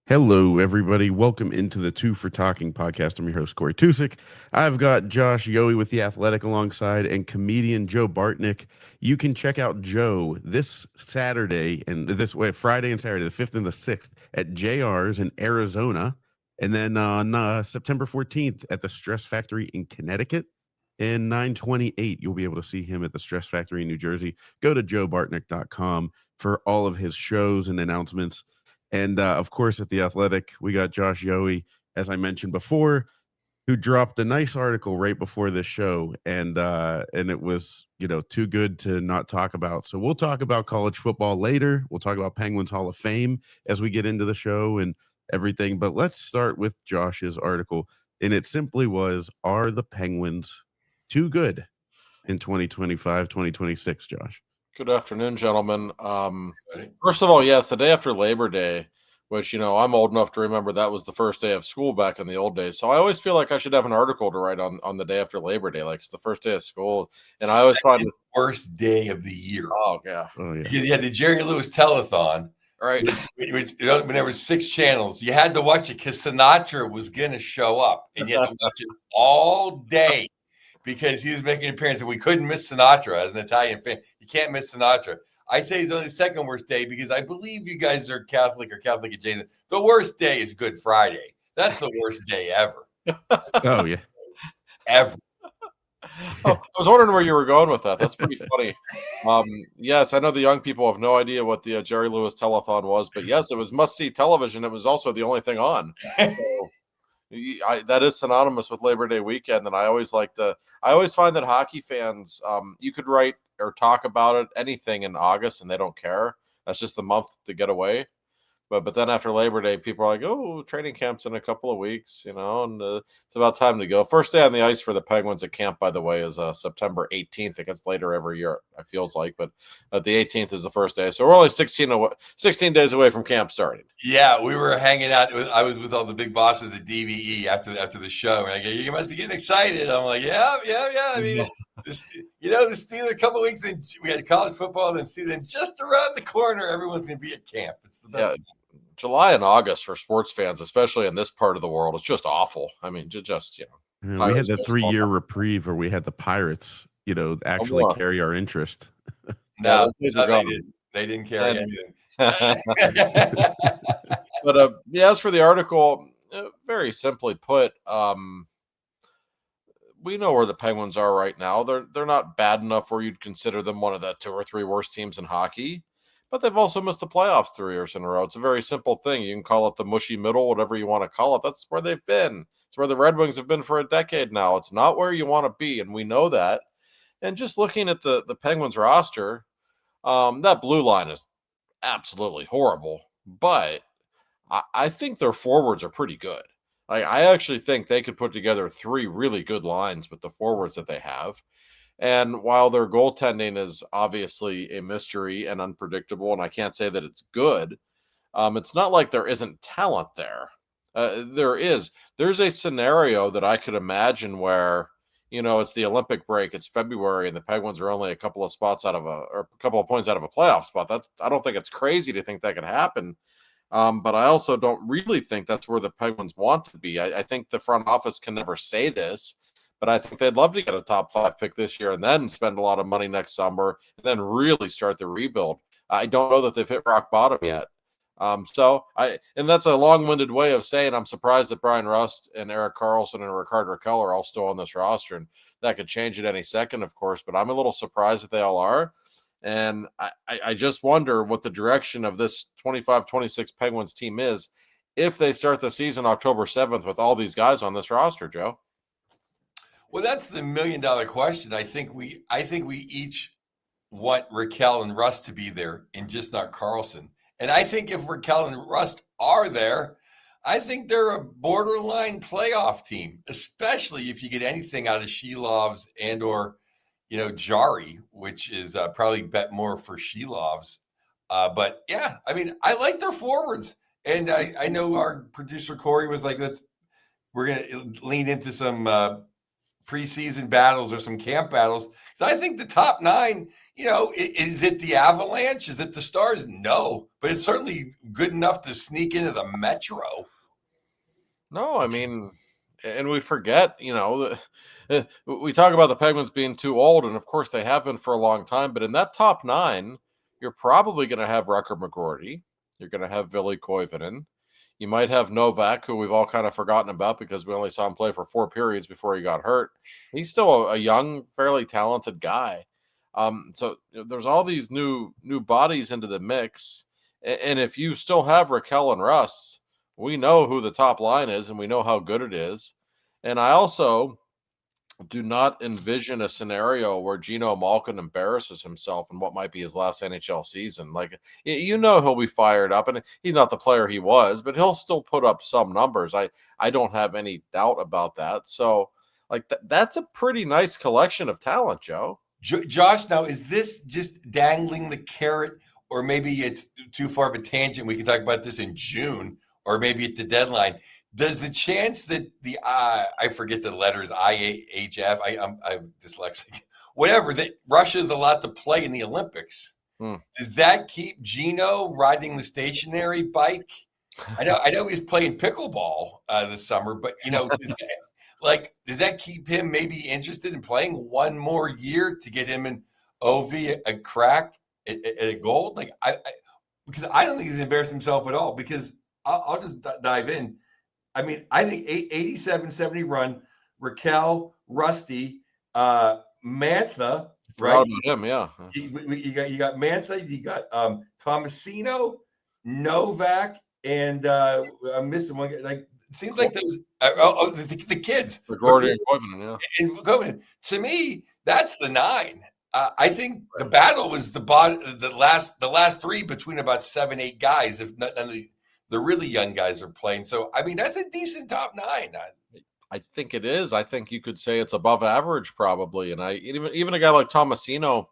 Hello, everybody. Welcome into the Two for Talking podcast. I'm your host, Corey Tusick. I've got Josh Yohe with The Athletic alongside and comedian Joe Bartnick. You can check out Joe this Saturday and Friday and Saturday, the 5th and the 6th at JR's in Arizona. And then on September 14th at the Stress Factory in Connecticut. And 9/28, you'll be able to see him at the Stress Factory in New Jersey. Go to joebartnick.com for all of his shows and announcements. And of course, at The Athletic, we got Josh Yohe, as I mentioned before, who dropped a nice article right before this show, and it was too good to not talk about. So we'll talk about college football later. We'll talk about Penguins Hall of Fame as we get into the show and everything. But let's start with Josh's article, and it simply was: Are the Penguins too good in 2025, 2026, Josh? Good afternoon, gentlemen. First of all, yes, the day after Labor Day, which, I'm old enough to remember that was the first day of school back in the old days. So I always feel like I should have an article to write on the day after Labor Day, like it's the first day of school. And I always find the worst day of the year. Oh, yeah. You had the Jerry Lewis telethon, right? When there was 6 channels, you had to watch it because Sinatra was going to show up, and you had to watch it all day because he was making an appearance, and we couldn't miss Sinatra. As an Italian fan, you can't miss Sinatra. I say it's only the second worst day because I believe you guys are Catholic or Catholic adjacent. The worst day is Good Friday. That's the worst day ever. Oh, yeah. Ever. Oh, I was wondering where you were going with that. That's pretty funny. Yes, I know the young people have no idea what the Jerry Lewis telethon was, but yes, it was must-see television. It was also the only thing on. So, that is synonymous with Labor Day weekend, and I always find that hockey fans, you could write or talk about it anything in August, and they don't care. That's just the month to get away. But then after Labor Day, people are like, "Oh, training camp's in a couple of weeks," and it's about time to go. First day on the ice for the Penguins at camp, by the way, is September 18th. It gets later every year, it feels like, but the 18th is the first day. So we're only 16 days away from camp starting. Yeah, we were hanging out. I was with all the big bosses at DVE after the show, and I go, "You must be getting excited." I'm like, "Yeah." I mean, the Steelers, a couple of weeks, then we had college football, then Steelers, just around the corner, everyone's going to be at camp. It's the best. Yeah. July and August for sports fans, especially in this part of the world, it's just awful. I mean, we had the 3-year reprieve where we had the Pirates, actually carry our interest. No, they didn't carry anything. But as for the article, very simply put, we know where the Penguins are right now. They're not bad enough where you'd consider them one of the 2 or 3 worst teams in hockey. But they've also missed the playoffs 3 years in a row. It's a very simple thing. You can call it the mushy middle, whatever you want to call it. That's where they've been. It's where the Red Wings have been for a decade now. It's not where you want to be, and we know that. And just looking at the Penguins roster, that blue line is absolutely horrible. But I think their forwards are pretty good. I actually think they could put together 3 really good lines with the forwards that they have. And while their goaltending is obviously a mystery and unpredictable, and I can't say that it's good, it's not like there isn't talent there. There is. There's a scenario that I could imagine where, it's the Olympic break, it's February, and the Penguins are only a couple of points out of a playoff spot. I don't think it's crazy to think that could happen. But I also don't really think that's where the Penguins want to be. I think the front office can never say this, but I think they'd love to get a top 5 pick this year and then spend a lot of money next summer and then really start the rebuild. I don't know that they've hit rock bottom yet. And that's a long-winded way of saying I'm surprised that Brian Rust and Erik Karlsson and Rickard Rakell are all still on this roster, and that could change at any second, of course, but I'm a little surprised that they all are. And I just wonder what the direction of this 25-26 Penguins team is if they start the season October 7th with all these guys on this roster, Joe. Well, that's the $1 million question. I think we each want Rakell and Rust to be there and just not Karlsson. And I think if Rakell and Rust are there, I think they're a borderline playoff team, especially if you get anything out of Shelovs and or, Jari, which is probably bet more for Shelovs. But yeah, I mean, I like their forwards. And I know our producer Corey was like, we're going to lean into some preseason battles or some camp battles. So I think the top 9, is it the Avalanche? Is it the Stars? No, but it's certainly good enough to sneak into the Metro. No, I mean, and we forget, we talk about the Penguins being too old, and of course they have been for a long time. But in that top 9, you're probably going to have Rekar McGroarty. You're going to have Ville Koivunen. You might have Novak, who we've all kind of forgotten about because we only saw him play for 4 periods before he got hurt. He's still a young, fairly talented guy. So there's all these new bodies into the mix. And if you still have Rakell and Russ, we know who the top line is and we know how good it is. And I also do not envision a scenario where Gino Malkin embarrasses himself in what might be his last NHL season. Like, he'll be fired up, and he's not the player he was, but he'll still put up some numbers. I don't have any doubt about that. So, like, that's a pretty nice collection of talent, Joe. Josh, now, is this just dangling the carrot, or maybe it's too far of a tangent? We can talk about this in June, or maybe at the deadline. Does the chance that I forget the letters, IHF, I'm dyslexic, whatever, that Russia's allowed to play in the Olympics, does that keep Gino riding the stationary bike? I know he's playing pickleball this summer, but does that keep him maybe interested in playing one more year to get him and Ovi a crack at a gold? Because I don't think he's embarrassed himself at all. Because I'll just dive in. I mean, I think 87-70 run, Rakell, Rusty, Mantha, right? About him, yeah. You got Mantha, you got Tomasino, Novak, and I'm missing one. Like, it seems like those the kids. McGroarty and Koivunen, yeah. And Koivunen. To me, that's the 9. I think the battle was the last 3 between about 7-8 guys, if none of the really young guys are playing. So, I mean, that's a decent top 9. I think it is. I think you could say it's above average, probably. And even a guy like Tomasino,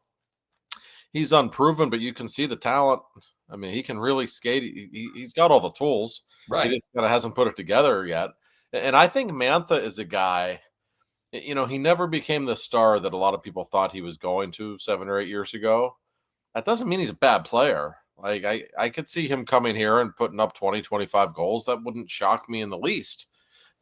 he's unproven, but you can see the talent. I mean, he can really skate. He's got all the tools. Right. He just kind of hasn't put it together yet. And I think Mantha is a guy, he never became the star that a lot of people thought he was going to 7 or 8 years ago. That doesn't mean he's a bad player. Like, I could see him coming here and putting up 20, 25 goals. That wouldn't shock me in the least.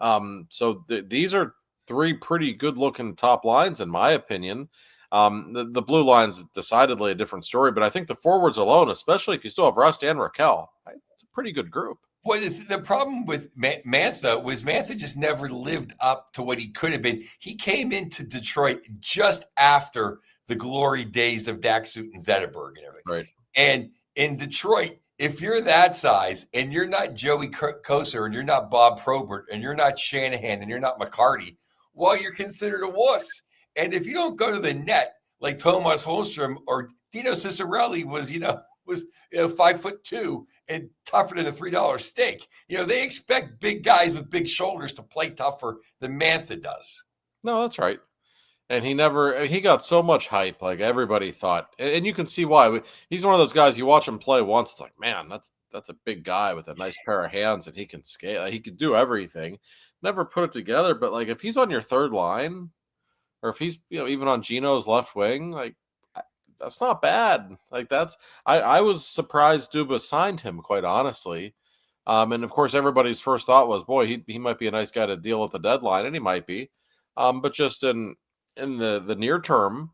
So these are 3 pretty good-looking top lines, in my opinion. The blue line's decidedly a different story, but I think the forwards alone, especially if you still have Rust and Rakell, it's a pretty good group. Well, the problem with Mantha was Mantha just never lived up to what he could have been. He came into Detroit just after the glory days of Daxut and Zetterberg and everything. Right. And in Detroit, if you're that size and you're not Joey Kocur and you're not Bob Probert and you're not Shanahan and you're not McCarty, well, you're considered a wuss. And if you don't go to the net like Tomas Holmstrom or Dino Ciccarelli was 5'2" and tougher than a $3 steak, they expect big guys with big shoulders to play tougher than Mantha does. No, that's right. And he got so much hype, like everybody thought. And you can see why. He's one of those guys, you watch him play once, it's like, man, that's a big guy with a nice pair of hands and he can skate. Like, he can do everything. Never put it together. But, like, if he's on your third line or if he's, even on Gino's left wing, like, that's not bad. Like, I was surprised Dubas signed him, quite honestly. And, of course, everybody's first thought was, boy, he might be a nice guy to deal at the deadline, and he might be. But just in the near term,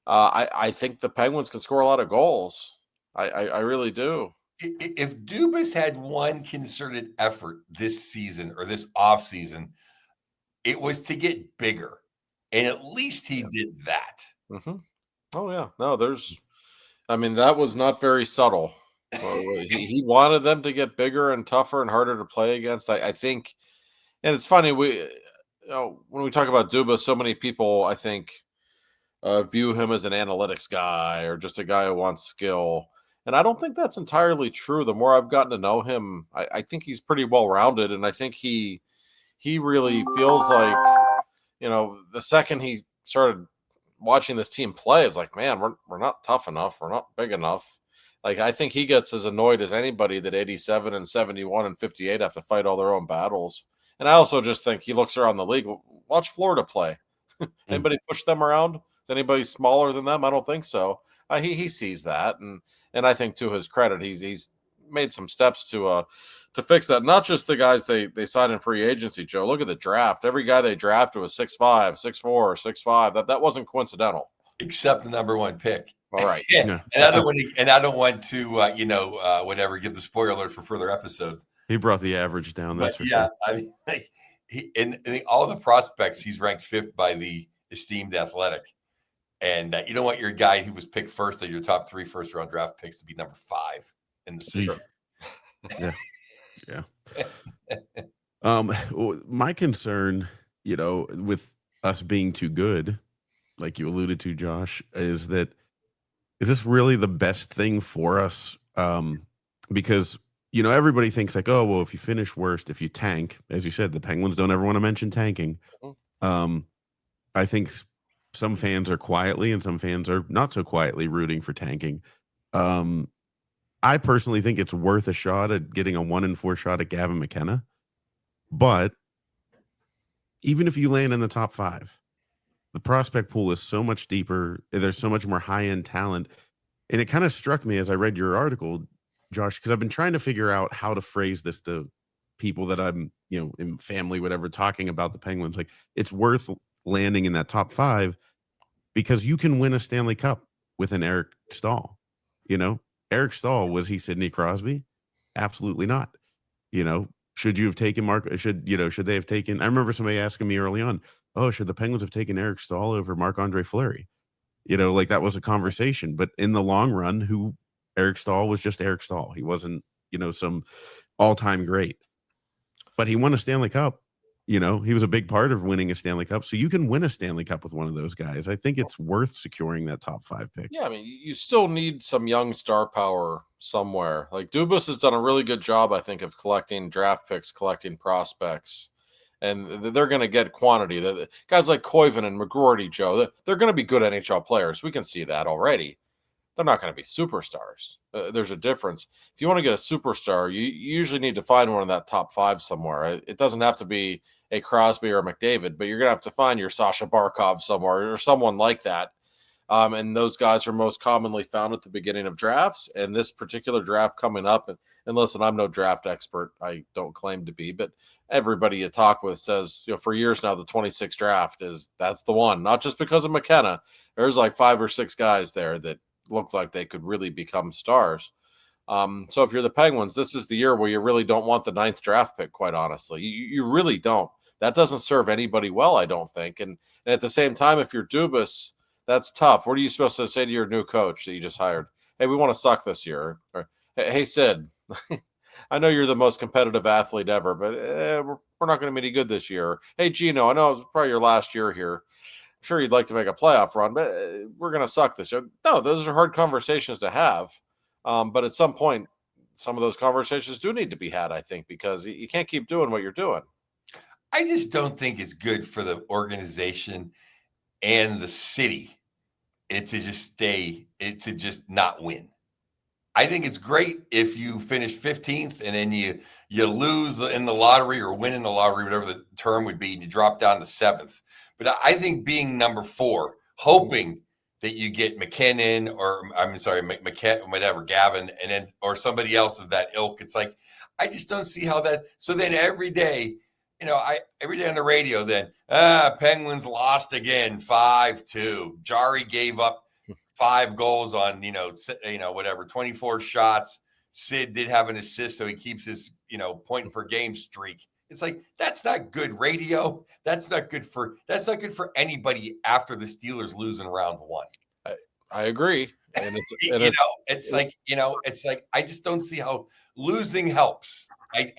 I think the Penguins can score a lot of goals. I really do. If Dubas had one concerted effort this season or this offseason, it was to get bigger. And at least he did that. Mm-hmm. Oh, yeah. No, that was not very subtle. He wanted them to get bigger and tougher and harder to play against. I think, and it's funny, when we talk about Dubas, so many people, I think, view him as an analytics guy or just a guy who wants skill. And I don't think that's entirely true. The more I've gotten to know him, I think he's pretty well-rounded. And I think he really feels like, the second he started watching this team play, it's like, man, we're not tough enough. We're not big enough. Like, I think he gets as annoyed as anybody that 87 and 71 and 58 have to fight all their own battles. And I also just think he looks around the league. Watch Florida play. Anybody push them around? Is anybody smaller than them? I don't think so. He sees that, and I think to his credit, he's made some steps to fix that. Not just the guys they signed in free agency, Joe. Look at the draft. Every guy they drafted was 6'5", 6'4", 6'5". That wasn't coincidental. Except the number one pick. All right. Yeah. And I don't want to, whatever, give the spoiler for further episodes. He brought the average down. That's But for yeah, sure. I mean, like in all the prospects, he's ranked 5th by the esteemed Athletic. And you don't want your guy who was picked first of your top 3 first-round draft picks to be number 5 in the system. Yeah. My concern, with us being too good, like you alluded to, Josh, is this really the best thing for us? Because everybody thinks like, oh well, if you finish worst, if you tank, as you said, the Penguins don't ever want to mention tanking. I think some fans are quietly and some fans are not so quietly rooting for tanking. I personally think it's worth a shot at getting a 1-4 shot at Gavin McKenna. But even if you land in the top 5, the prospect pool is so much deeper. There's so much more high-end talent. And it kind of struck me as I read your article, Josh, because I've been trying to figure out how to phrase this to people that I'm, in family, whatever, talking about the Penguins. Like, it's worth landing in that top 5 because you can win a Stanley Cup with an Eric Stahl. Eric Stahl, was he Sidney Crosby? Absolutely not. Should you have taken should they have taken, I remember somebody asking me early on, oh, should the Penguins have taken Eric Stahl over Marc-Andre Fleury? Like that was a conversation, but in the long run, Eric Stahl was just Eric Stahl. He wasn't, some all-time great, but he won a Stanley Cup. He was a big part of winning a Stanley Cup. So you can win a Stanley Cup with one of those guys. I think it's worth securing that top 5 pick. Yeah, I mean, you still need some young star power somewhere. Like Dubas has done a really good job, I think, of collecting draft picks, collecting prospects, and they're going to get quantity. The guys like Koivu and McGroarty, Joe, they're going to be good NHL players. We can see that already. They're not going to be superstars. There's a difference. If you want to get a superstar, you usually need to find one in that top 5 somewhere. It doesn't have to be a Crosby or a McDavid, but you're going to have to find your Sasha Barkov somewhere or someone like that. And those guys are most commonly found at the beginning of drafts. And this particular draft coming up, and listen, I'm no draft expert. I don't claim to be, but everybody you talk with says, for years now, the 26th draft that's the one. Not just because of McKenna. There's like 5 or 6 guys there that look like they could really become stars. So if you're the Penguins, this is the year where you really don't want the 9th draft pick, quite honestly. You really don't. That doesn't serve anybody well, I don't think. And at the same time, if you're Dubas, that's tough. What are you supposed to say to your new coach that you just hired? Hey, we want to suck this year. Or, hey, Sid, I know you're the most competitive athlete ever, but we're not going to be any good this year. Hey, Gino, I know it's probably your last year here. I'm sure you'd like to make a playoff run, but we're going to suck this year. No, those are hard conversations to have. But at some point, some of those conversations do need to be had, I think, because you can't keep doing what you're doing. I just don't think it's good for the organization and the city to just not win. I think it's great if you finish 15th and then you lose in the lottery or win in the lottery, whatever the term would be, and you drop down to 7th. But I think being number 4, hoping that you get McKinnon whatever, Gavin, and then or somebody else of that ilk. It's like, I just don't see how that. So then every day, every day on the radio, then Penguins lost again, 5-2. Jari gave up 5 goals on, whatever, 24 shots. Sid did have an assist, so he keeps his, point per game streak. It's like, that's not good radio. That's not good for anybody after the Steelers lose in round 1. I agree. And it's like, I just don't see how losing helps. I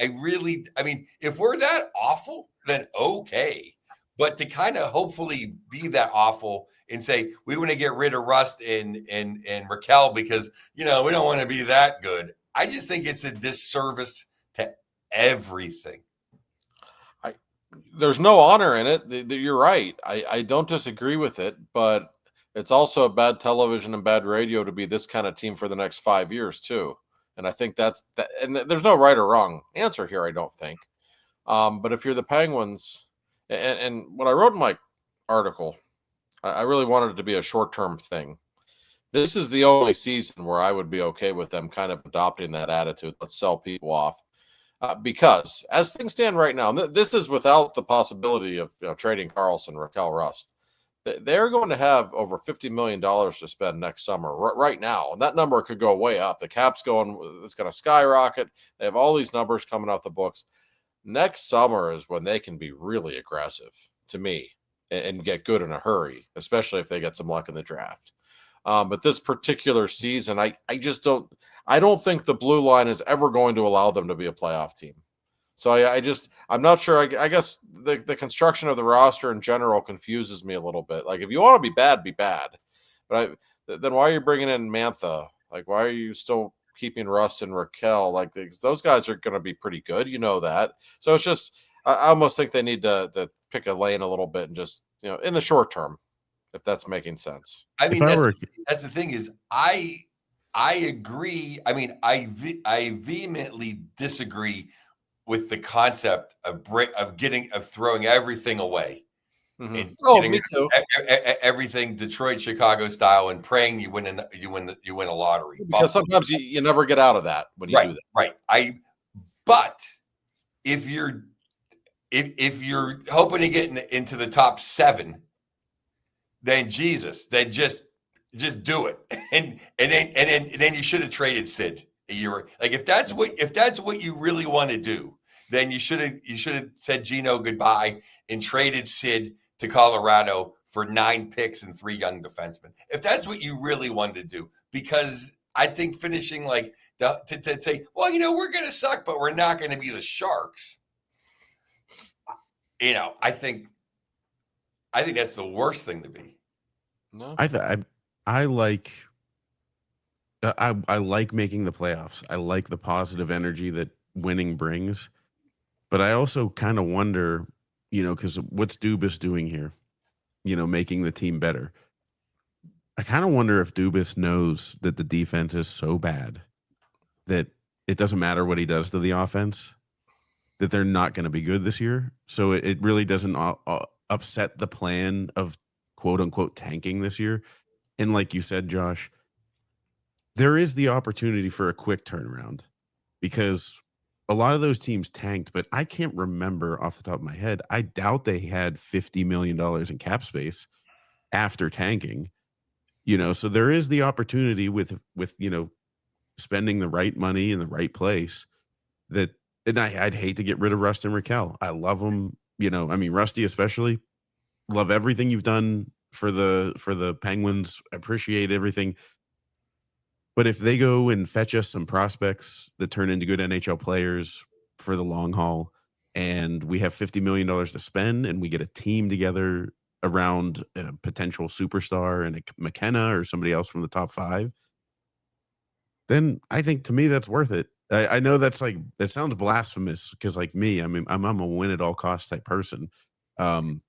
mean, if we're that awful, then okay. But to kind of hopefully be that awful and say, we want to get rid of Rust and Raquel because, we don't want to be that good. I just think it's a disservice to everything. There's no honor in it. You're right. I don't disagree with it, but it's also a bad television and bad radio to be this kind of team for the next 5 years too. And I think that's that. And there's no right or wrong answer here, I don't think. But if you're the Penguins, and what I wrote in my article. I really wanted it to be a short-term thing. This is the only season where I would be okay with them kind of adopting that attitude. Let's sell people off. Because as things stand right now, this is without the possibility of trading Carlson, Raquel Rust. They're going to have over $50 million to spend next summer right now. And that number could go way up. The cap's it's going to skyrocket. They have all these numbers coming out the books. Next summer is when they can be really aggressive to me and get good in a hurry, especially if they get some luck in the draft. But this particular season, I don't think the blue line is ever going to allow them to be a playoff team. So I'm not sure. I guess the construction of the roster in general confuses me a little bit. Like, if you want to be bad, be bad. But then why are you bringing in Mantha? Like, why are you still keeping Russ and Raquel? Like, those guys are going to be pretty good. You know that. So it's just, I almost think they need to pick a lane a little bit and just, in the short term, if that's making sense. I mean, that's the thing is, I agree. I mean, I vehemently disagree with the concept of throwing everything away. Mm-hmm. Me too. Everything Detroit, Chicago style, and praying you win a lottery. Because sometimes you never get out of that when you do that. Right. But if you're hoping to get into the top 7, then just do it, and then you should have traded Sid. If that's what you really want to do, then you should have said Gino goodbye and traded Sid to Colorado for 9 picks and 3 young defensemen. If that's what you really wanted to do, because I think finishing to say, well, we're going to suck, but we're not going to be the Sharks. I think that's the worst thing to be. No, I like making the playoffs. I like the positive energy that winning brings, but I also kind of wonder, because what's Dubas doing here? Making the team better. I kind of wonder if Dubas knows that the defense is so bad that it doesn't matter what he does to the offense, that they're not going to be good this year. So it really doesn't upset the plan of quote unquote tanking this year. And like you said, Josh, there is the opportunity for a quick turnaround, because a lot of those teams tanked, but I can't remember off the top of my head. I doubt they had $50 million in cap space after tanking, so there is the opportunity with spending the right money in the right place and I'd hate to get rid of Rust and Raquel. I love them. Rusty especially. Love everything you've done for the Penguins. Appreciate everything. But if they go and fetch us some prospects that turn into good NHL players for the long haul, and we have $50 million to spend, and we get a team together around a potential superstar and a McKenna or somebody else from the top 5, then I think, to me, that's worth it. I know that sounds blasphemous, because like me, I'm a win at all costs type person. But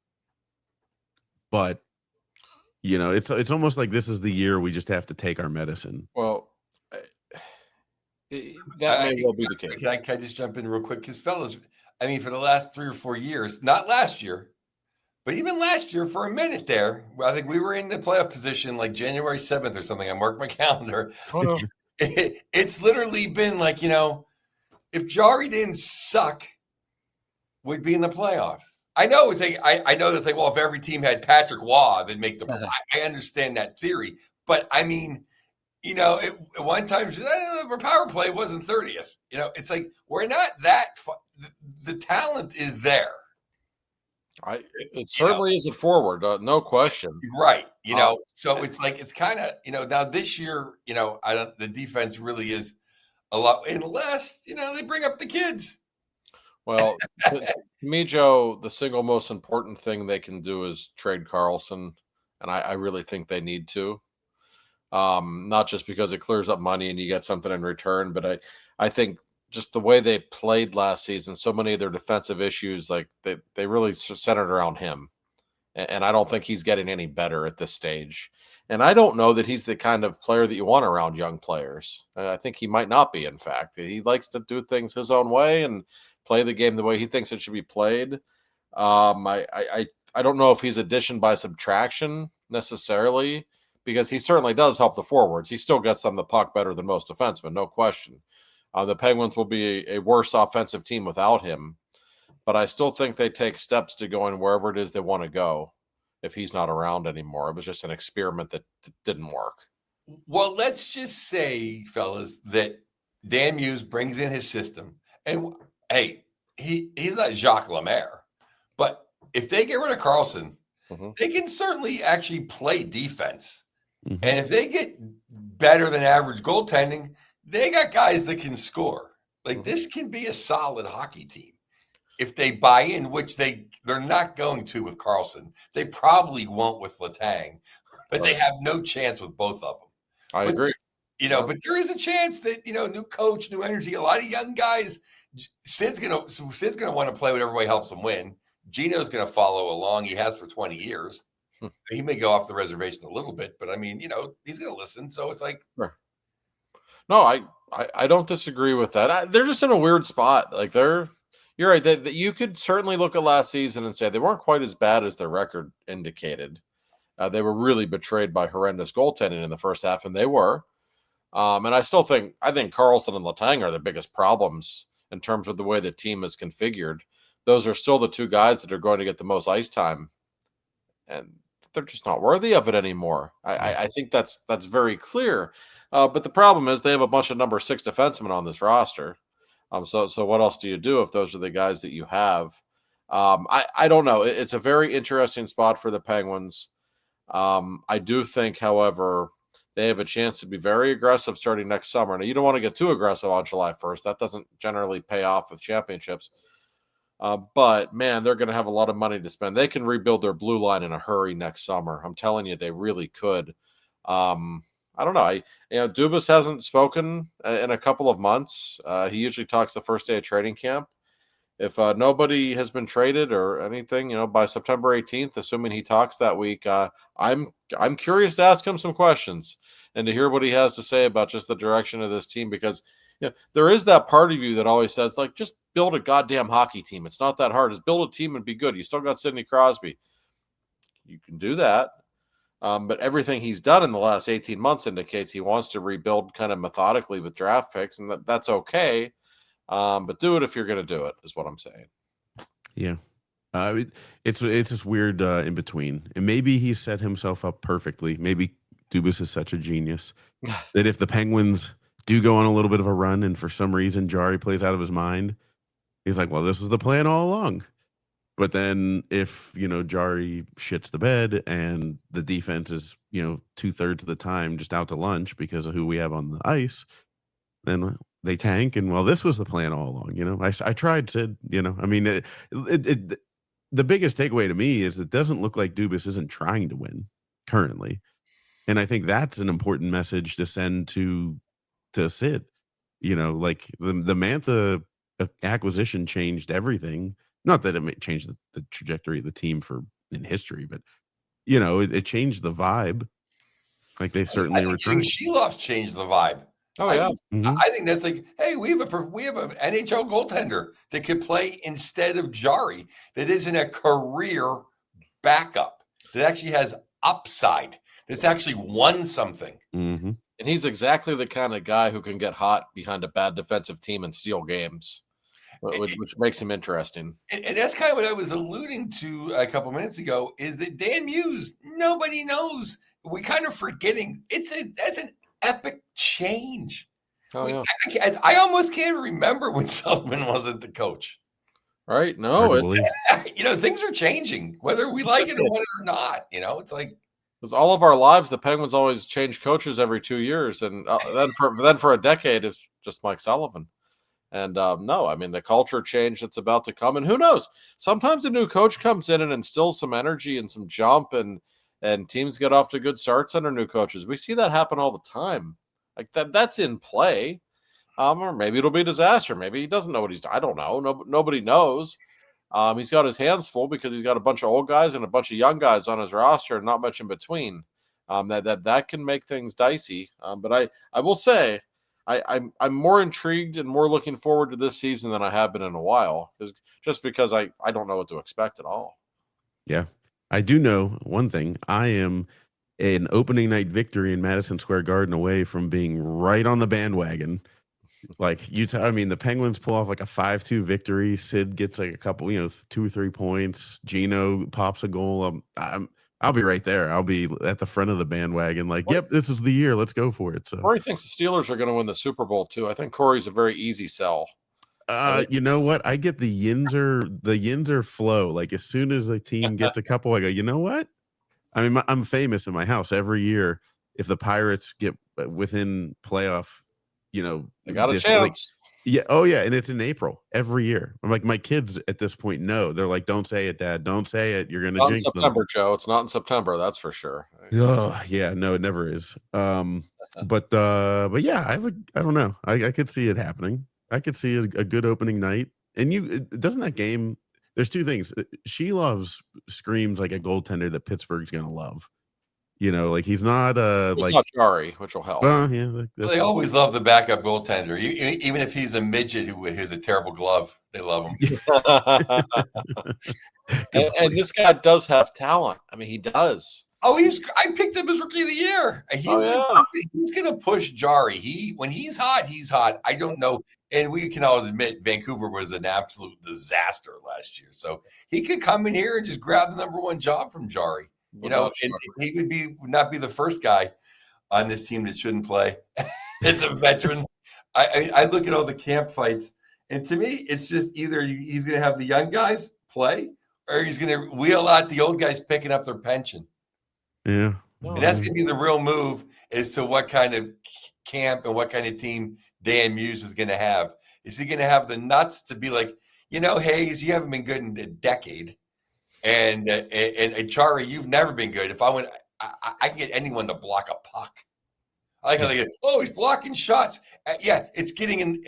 it's almost like this is the year we just have to take our medicine. Well, that may well be the case. Can I just jump in real quick? Because fellas, for the last 3 or 4 years, not last year, but even last year for a minute there, I think we were in the playoff position like January 7th or something. I marked my calendar. Oh, no. It's literally been like, if Jari didn't suck, we'd be in the playoffs. I know I know that's like, well, if every team had Patrick Waugh, they'd make the. I understand that theory, but at one time our power play wasn't 30th. It's like we're not that. The talent is there. It certainly isn't forward, no question. Right. So it's like, it's kind of, now this year, the defense really is a lot, unless, they bring up the kids. Well, to me, Joe, the single most important thing they can do is trade Carlson. And I really think they need to. Not just because it clears up money and you get something in return, but I think just the way they played last season, so many of their defensive issues, like they really centered around him. And I don't think he's getting any better at this stage. And I don't know that he's the kind of player that you want around young players. I think he might not be, in fact. He likes to do things his own way and play the game the way he thinks it should be played. I I don't know if he's addition by subtraction necessarily, because he certainly does help the forwards. He still gets them the puck better than most defensemen, no question. The Penguins will be a worse offensive team without him, but I still think they take steps to going wherever it is they want to go if he's not around anymore. It was just an experiment that didn't work. Well, let's just say, fellas, that Dan Muse brings in his system, and hey, he's not Jacques Lemaire, but if they get rid of Carlson, they can certainly actually play defense. Mhm. And if they get better than average goaltending, they got guys that can score. Like this can be a solid hockey team if they buy in, which they're not going to with Carlson. They probably won't with Letang, but they have no chance with both of them. I agree. But there is a chance that new coach, new energy, a lot of young guys. Sid's gonna want to play whatever way helps him win. Gino's gonna follow along. He has for 20 years. He may go off the reservation a little bit, but I mean, he's gonna listen. So it's like, sure. No, I don't disagree with that. They're just in a weird spot. Like you're right. That you could certainly look at last season and say they weren't quite as bad as their record indicated. They were really betrayed by horrendous goaltending in the first half, and they were. And I think Carlson and Letang are the biggest problems in terms of the way the team is configured. Those are still the two guys that are going to get the most ice time, and they're just not worthy of it anymore. I think that's very clear. But the problem is they have a bunch of number 6 defensemen on this roster. So what else do you do if those are the guys that you have? I don't know. It's a very interesting spot for the Penguins. I do think, however, they have a chance to be very aggressive starting next summer. Now, you don't want to get too aggressive on July 1st. That doesn't generally pay off with championships. But, man, they're going to have a lot of money to spend. They can rebuild their blue line in a hurry next summer. I'm telling you, they really could. I don't know. Dubas hasn't spoken in a couple of months. He usually talks the first day of training camp. If nobody has been traded or anything, by September 18th, assuming he talks that week, I'm curious to ask him some questions and to hear what he has to say about just the direction of this team, because there is that part of you that always says, like, just build a goddamn hockey team. It's not that hard. Just build a team and be good. You still got Sidney Crosby. You can do that. But everything he's done in the last 18 months indicates he wants to rebuild kind of methodically with draft picks, and that's okay. But do it if you're going to do it, is what I'm saying. Yeah. It's this weird in between. And maybe he set himself up perfectly. Maybe Dubas is such a genius that if the Penguins do go on a little bit of a run and for some reason Jari plays out of his mind, he's like, well, this was the plan all along. But then if, Jari shits the bed and the defense is, 2/3 of the time just out to lunch because of who we have on the ice, then they tank. And well, this was the plan all along. I tried to, I mean, the biggest takeaway to me is it doesn't look like Dubas isn't trying to win currently. And I think that's an important message to send to Sid. Like the Mantha acquisition changed everything. Not that it changed the trajectory of the team in history, but it changed the vibe. Like they certainly were trying. Sheloff changed the vibe. Oh yeah, I think that's like, hey, we have an NHL goaltender that could play instead of Jari, that isn't a career backup, that actually has upside, that's actually won something. Mm-hmm. And he's exactly the kind of guy who can get hot behind a bad defensive team and steal games, which makes him interesting. And that's kind of what I was alluding to a couple minutes ago, is that Dan Muse, nobody knows. We kind of forgetting that's an epic change. Oh, yeah. I almost can't remember when Sullivan wasn't the coach. Right? No, things are changing, whether we like it or not. It's like, because all of our lives, the Penguins always change coaches every 2 years, and then for a decade, it's just Mike Sullivan. And no, I mean, the culture change that's about to come, and who knows? Sometimes a new coach comes in and instills some energy and some jump, and teams get off to good starts under new coaches. We see that happen all the time. Like that's in play. Or maybe it'll be a disaster. Maybe he doesn't know what he's doing. I don't know. Nobody knows. He's got his hands full because he's got a bunch of old guys and a bunch of young guys on his roster and not much in between. That can make things dicey. But I will say I'm more intrigued and more looking forward to this season than I have been in a while, just because I don't know what to expect at all. Yeah. I do know one thing. I am an opening night victory in Madison Square Garden away from being right on the bandwagon. Like Utah, I mean, the Penguins pull off like a 5-2 victory. Sid gets like a couple, 2 or 3 points. Gino pops a goal. I'll be right there. I'll be at the front of the bandwagon. Like, What? yep, this is the year. Let's go for it. So, Corey thinks the Steelers are going to win the Super Bowl too. I think Corey's a very easy sell. I think you know what? I get the Yinzer flow. Like as soon as a team gets a couple, I go, you know what? I mean, I'm famous in my house every year. If the Pirates get within playoff, they got a like, chance. yeah. Oh, yeah. And it's in April every year. I'm like, my kids at this point know. They're like, don't say it, Dad. Don't say it. You're going to Not in jinx them. September, Joe. It's not in September. That's for sure. Oh, yeah. No, it never is. But yeah, I don't know. I could see it happening. I could see a good opening night. And doesn't that game, there's two things. She loves screams like a goaltender that Pittsburgh's going to love. Like he's not It's not Jari, which will help. Yeah, They always love the backup goaltender, even if he's a midget who has a terrible glove. They love him. and this guy does have talent. I mean, he does. Oh, I picked him as rookie of the year. He's going to push Jari. When he's hot, he's hot. I don't know. And we can all admit Vancouver was an absolute disaster last year. So he could come in here and just grab the number one job from Jari. And he would not be the first guy on this team that shouldn't play. It's a veteran. I look at all the camp fights, and to me, it's just either he's going to have the young guys play, or he's going to wheel out the old guys picking up their pension. Yeah. And that's going to be the real move as to what kind of camp and what kind of team Dan Muse is going to have. Is he going to have the nuts to be like, Hayes, you haven't been good in a decade. And Chari, you've never been good. If I can get anyone to block a puck. I like how they get, he's blocking shots. It's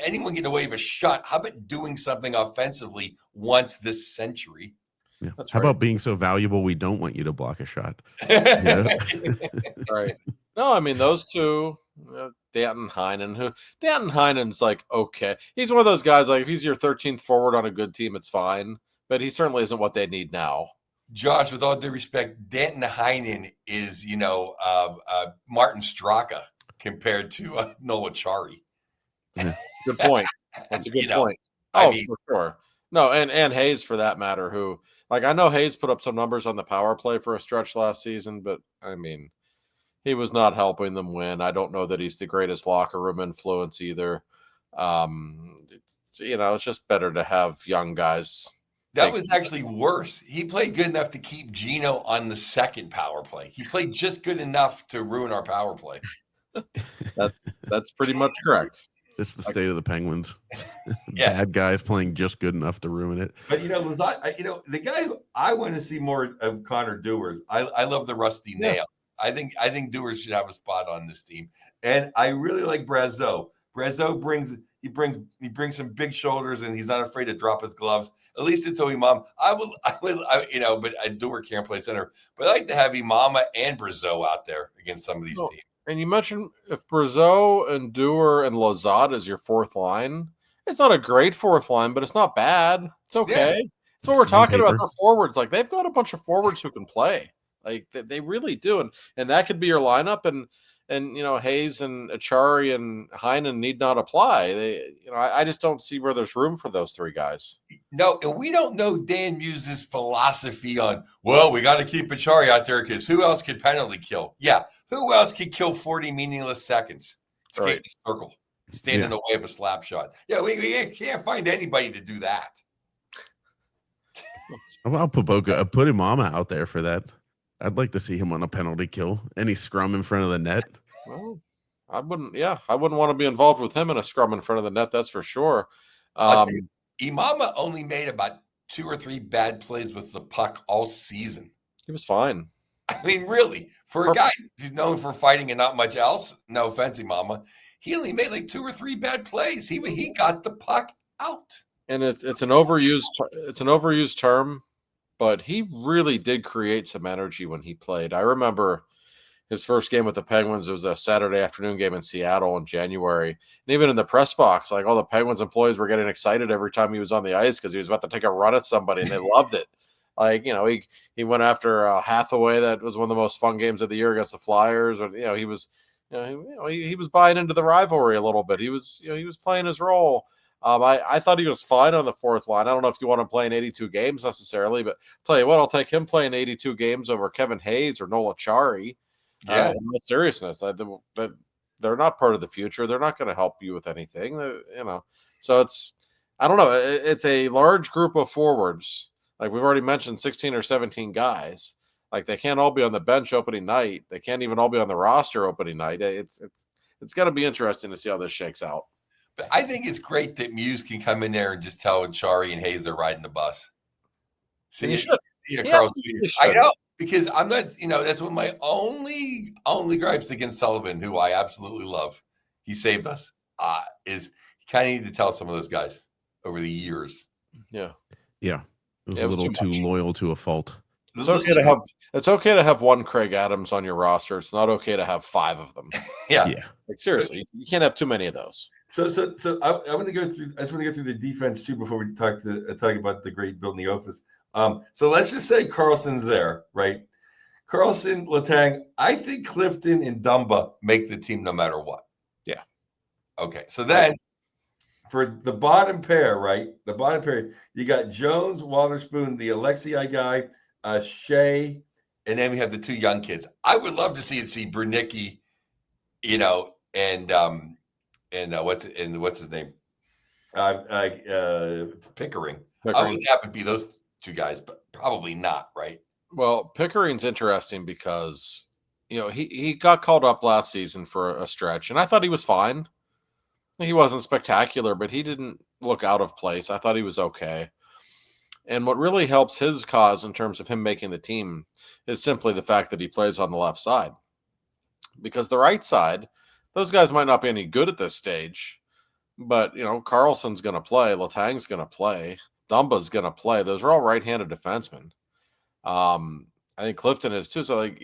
anyone getting away with a shot. How about doing something offensively once this century? Yeah. How about being so valuable we don't want you to block a shot? Right. No, I mean those two, Danton Heinen. Danton Heinen's like okay. He's one of those guys like if he's your 13th forward on a good team, it's fine. But he certainly isn't what they need now. Josh, with all due respect, Danton Heinen is Martin Straka compared to Noah Chari. Good point. That's a good point. For sure. No, and Hayes for that matter, who I know Hayes put up some numbers on the power play for a stretch last season, but I mean, he was not helping them win. I don't know that he's the greatest locker room influence either. It's just better to have young guys. That was actually worse. He played good enough to keep Gino on the second power play. He played just good enough to ruin our power play. That's pretty much correct. It's the state of the Penguins. Bad guys playing just good enough to ruin it. But Lizotte, the guy I want to see more of Connor Dewars. I love the rusty nail. I think Dewars should have a spot on this team, and I really like Brazeau. Brazeau brings some big shoulders, and he's not afraid to drop his gloves. At least until Imam. But Dewar can't play center. But I like to have Imama and Brazeau out there against some of these teams. And you mentioned if Brazeau and Dewar and Lizotte is your fourth line, it's not a great fourth line, but it's not bad. It's okay. Yeah. That's what we're talking about. Their forwards, they've got a bunch of forwards who can play. They really do, and that could be your lineup. And Hayes and Achari and Heinen need not apply. I just don't see where there's room for those three guys. No, and we don't know Dan Muse's philosophy on, we got to keep Achari out there because who else could penalty kill? Yeah, who else could kill 40 meaningless seconds? Skate a circle, stand in the way of a slap shot. Yeah, we can't find anybody to do that. I'll put Imama out there for that. I'd like to see him on a penalty kill. Any scrum in front of the net. Well, I wouldn't want to be involved with him in a scrum in front of the net. That's for sure. Imama only made about 2 or 3 bad plays with the puck all season. He was fine. I mean, really, for a guy who's known for fighting and not much else, no offense, Imama, he only made 2 or 3 bad plays. He got the puck out. And it's an overused term. But he really did create some energy when he played. I remember his first game with the Penguins. It was a Saturday afternoon game in Seattle in January. And even in the press box, all the Penguins employees were getting excited every time he was on the ice because he was about to take a run at somebody, and they loved it. Like, he went after Hathaway. That was one of the most fun games of the year against the Flyers. Or he was, he was buying into the rivalry a little bit. He was, he was playing his role. I thought he was fine on the fourth line. I don't know if you want him playing 82 games necessarily, but tell you what, I'll take him playing 82 games over Kevin Hayes or Nola Chari. Yeah. In all seriousness, they're not part of the future. They're not going to help you with anything. So I don't know. It's a large group of forwards. Like we've already mentioned, 16 or 17 guys. Like they can't all be on the bench opening night. They can't even all be on the roster opening night. It's going to be interesting to see how this shakes out. But I think it's great that Muse can come in there and just tell Chari and Hayes they're riding the bus. See it, Carlson. I know, because I'm not, that's one of my only gripes against Sullivan, who I absolutely love. He saved us. Is he kind of need to tell some of those guys over the years. Yeah. Yeah. It was a little too loyal to a fault. It's okay to have one Craig Adams on your roster. It's not okay to have 5 of them. Yeah. Like seriously, you can't have too many of those. So I want to go through. I just want to go through the defense too before we talk about the great build in the office. So let's just say Carlson's there, right? Carlson, Letang. I think Clifton and Dumba make the team no matter what. Yeah. Okay. So then for the bottom pair, right? The bottom pair, you got Jones, Wotherspoon, the Alexei guy, Shea, and then we have the 2 young kids. I would love to see Bernicki, and what's his name? Pickering. I would have to be those 2 guys, but probably not, right? Well, Pickering's interesting because he got called up last season for a stretch, and I thought he was fine. He wasn't spectacular, but he didn't look out of place. I thought he was okay. And what really helps his cause in terms of him making the team is simply the fact that he plays on the left side. Because the right side, those guys might not be any good at this stage, but Carlson's going to play, Letang's going to play, Dumba's going to play. Those are all right-handed defensemen. I think Clifton is too. So like,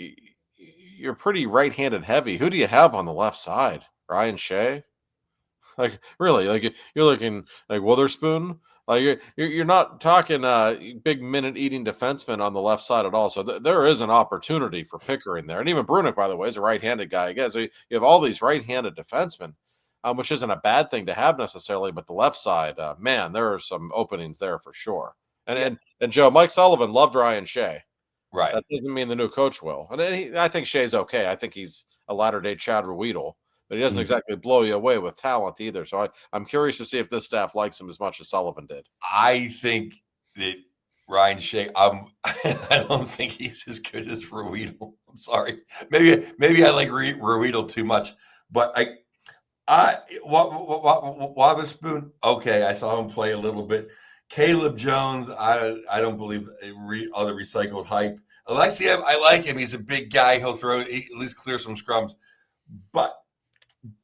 you're pretty right-handed heavy. Who do you have on the left side? Ryan Shea? Like really? Like you're looking like Witherspoon? Like you're not talking big minute-eating defenseman on the left side at all. So there is an opportunity for Pickering there, and even Brunick, by the way, is a right-handed guy again. So you have all these right-handed defensemen, which isn't a bad thing to have necessarily. But the left side, man, there are some openings there for sure. And Joe, Mike Sullivan loved Ryan Shea. Right. That doesn't mean the new coach will. And I think Shea's okay. I think he's a latter-day Chad Ruedel. But he doesn't exactly blow you away with talent either. So I'm curious to see if this staff likes him as much as Sullivan did. I think that Ryan Shea, I don't think he's as good as Ruedel. I'm sorry. Maybe I like Ruedel too much. But Wotherspoon, okay, I saw him play a little bit. Caleb Jones, I don't believe all the recycled hype. Alexei, I like him. He's a big guy. He'll at least clear some scrums. But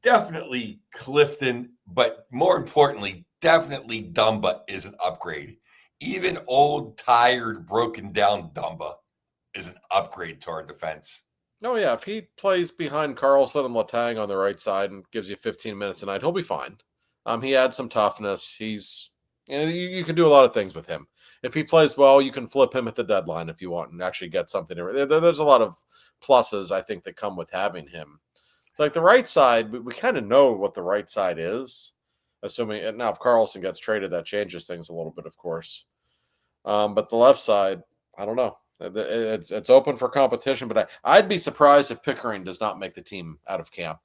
definitely Clifton, but more importantly, definitely Dumba is an upgrade. Even old, tired, broken down Dumba is an upgrade to our defense. Oh, yeah. If he plays behind Carlson and Letang on the right side and gives you 15 minutes a night, he'll be fine. He adds some toughness. He's you can do a lot of things with him. If he plays well, you can flip him at the deadline if you want and actually get something. There's a lot of pluses, I think, that come with having him. So like the right side, we kind of know what the right side is, assuming now if Carlson gets traded, that changes things a little bit, of course. But the left side, I don't know. It's open for competition, but I'd be surprised if Pickering does not make the team out of camp.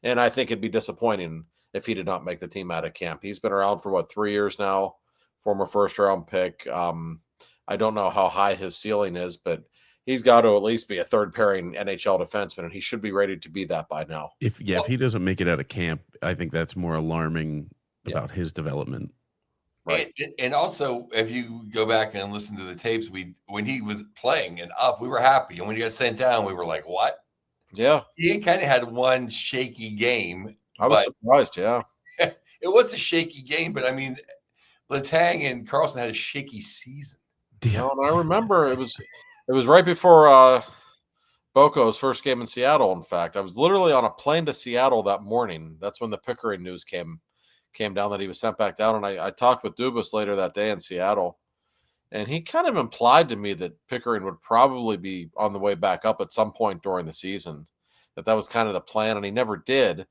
And I think it'd be disappointing if he did not make the team out of camp. He's been around for 3 years now, former first-round pick. I don't know how high his ceiling is, but he's got to at least be a third-pairing NHL defenseman, and he should be ready to be that by now. If he doesn't make it out of camp, I think that's more alarming about his development. Right. And also, if you go back and listen to the tapes, when he was playing and up, we were happy. And when he got sent down, we were like, what? Yeah. He kind of had one shaky game. I was surprised, yeah. It was a shaky game, but I mean, Letang and Carlson had a shaky season. Yeah, and I remember it was right before Boko's first game in Seattle. In fact, I was literally on a plane to Seattle that morning. That's when the Pickering news came down that he was sent back down. And I talked with Dubas later that day in Seattle, And he kind of implied to me that Pickering would probably be on the way back up at some point during the season, that was kind of the plan, and he never did.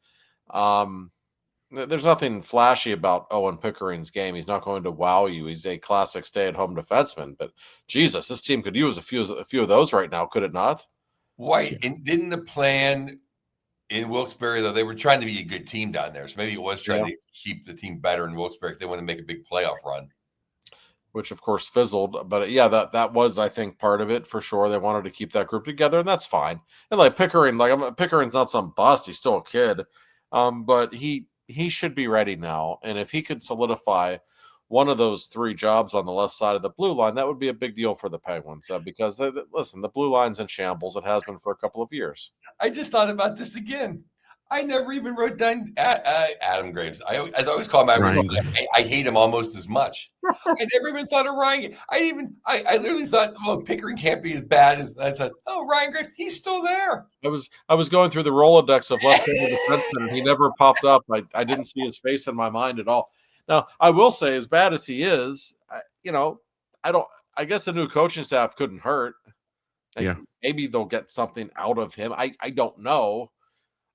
There's nothing flashy about Owen Pickering's game. He's not going to wow you. He's a classic stay-at-home defenseman. But Jesus, this team could use a few of those right now, could it not? White, and didn't the plan in Wilkes-Barre, though, they were trying to be a good team down there. So maybe it was trying to keep the team better in Wilkes-Barre if they want to make a big playoff run. Which of course fizzled, but yeah, that was, I think, part of it for sure. They wanted to keep that group together, and that's fine. And like Pickering, Pickering's not some bust; he's still a kid, but he should be ready now. And if he could solidify one of those 3 jobs on the left side of the blue line, that would be a big deal for the Penguins. Because listen, the blue line's in shambles. It has been for a couple of years. I just thought about this again. I never even wrote down Adam Graves. As I always call him, I hate him almost as much. I never even thought of Ryan. I literally thought, oh, Pickering can't be as bad as I thought. Oh, Ryan Graves, he's still there. I was going through the Rolodex of left-handed defensemen, and he never popped up. I didn't see his face in my mind at all. Now, I will say, as bad as he is, I guess a new coaching staff couldn't hurt. Maybe they'll get something out of him. I don't know.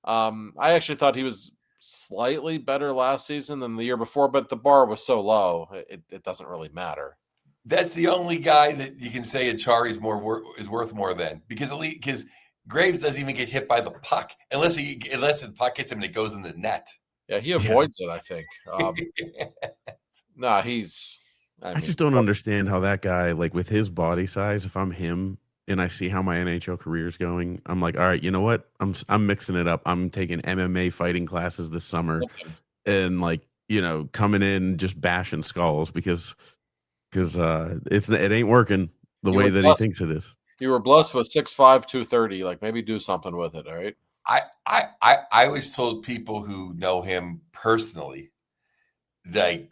I actually thought he was slightly better last season than the year before, but the bar was so low, it doesn't really matter. That's the only guy that you can say Achari is worth more than, because Graves doesn't even get hit by the puck unless the puck hits him and it goes in the net. Yeah, he avoids it, I think. I just don't understand how that guy, like with his body size, if I'm him and I see how my NHL career is going, I'm like, all right, you know what? I'm mixing it up. I'm taking MMA fighting classes this summer and coming in just bashing skulls because it ain't working the way that he thinks it is. You were blessed with 6'5", 230. Like, maybe do something with it, all right? I was told people who know him personally, and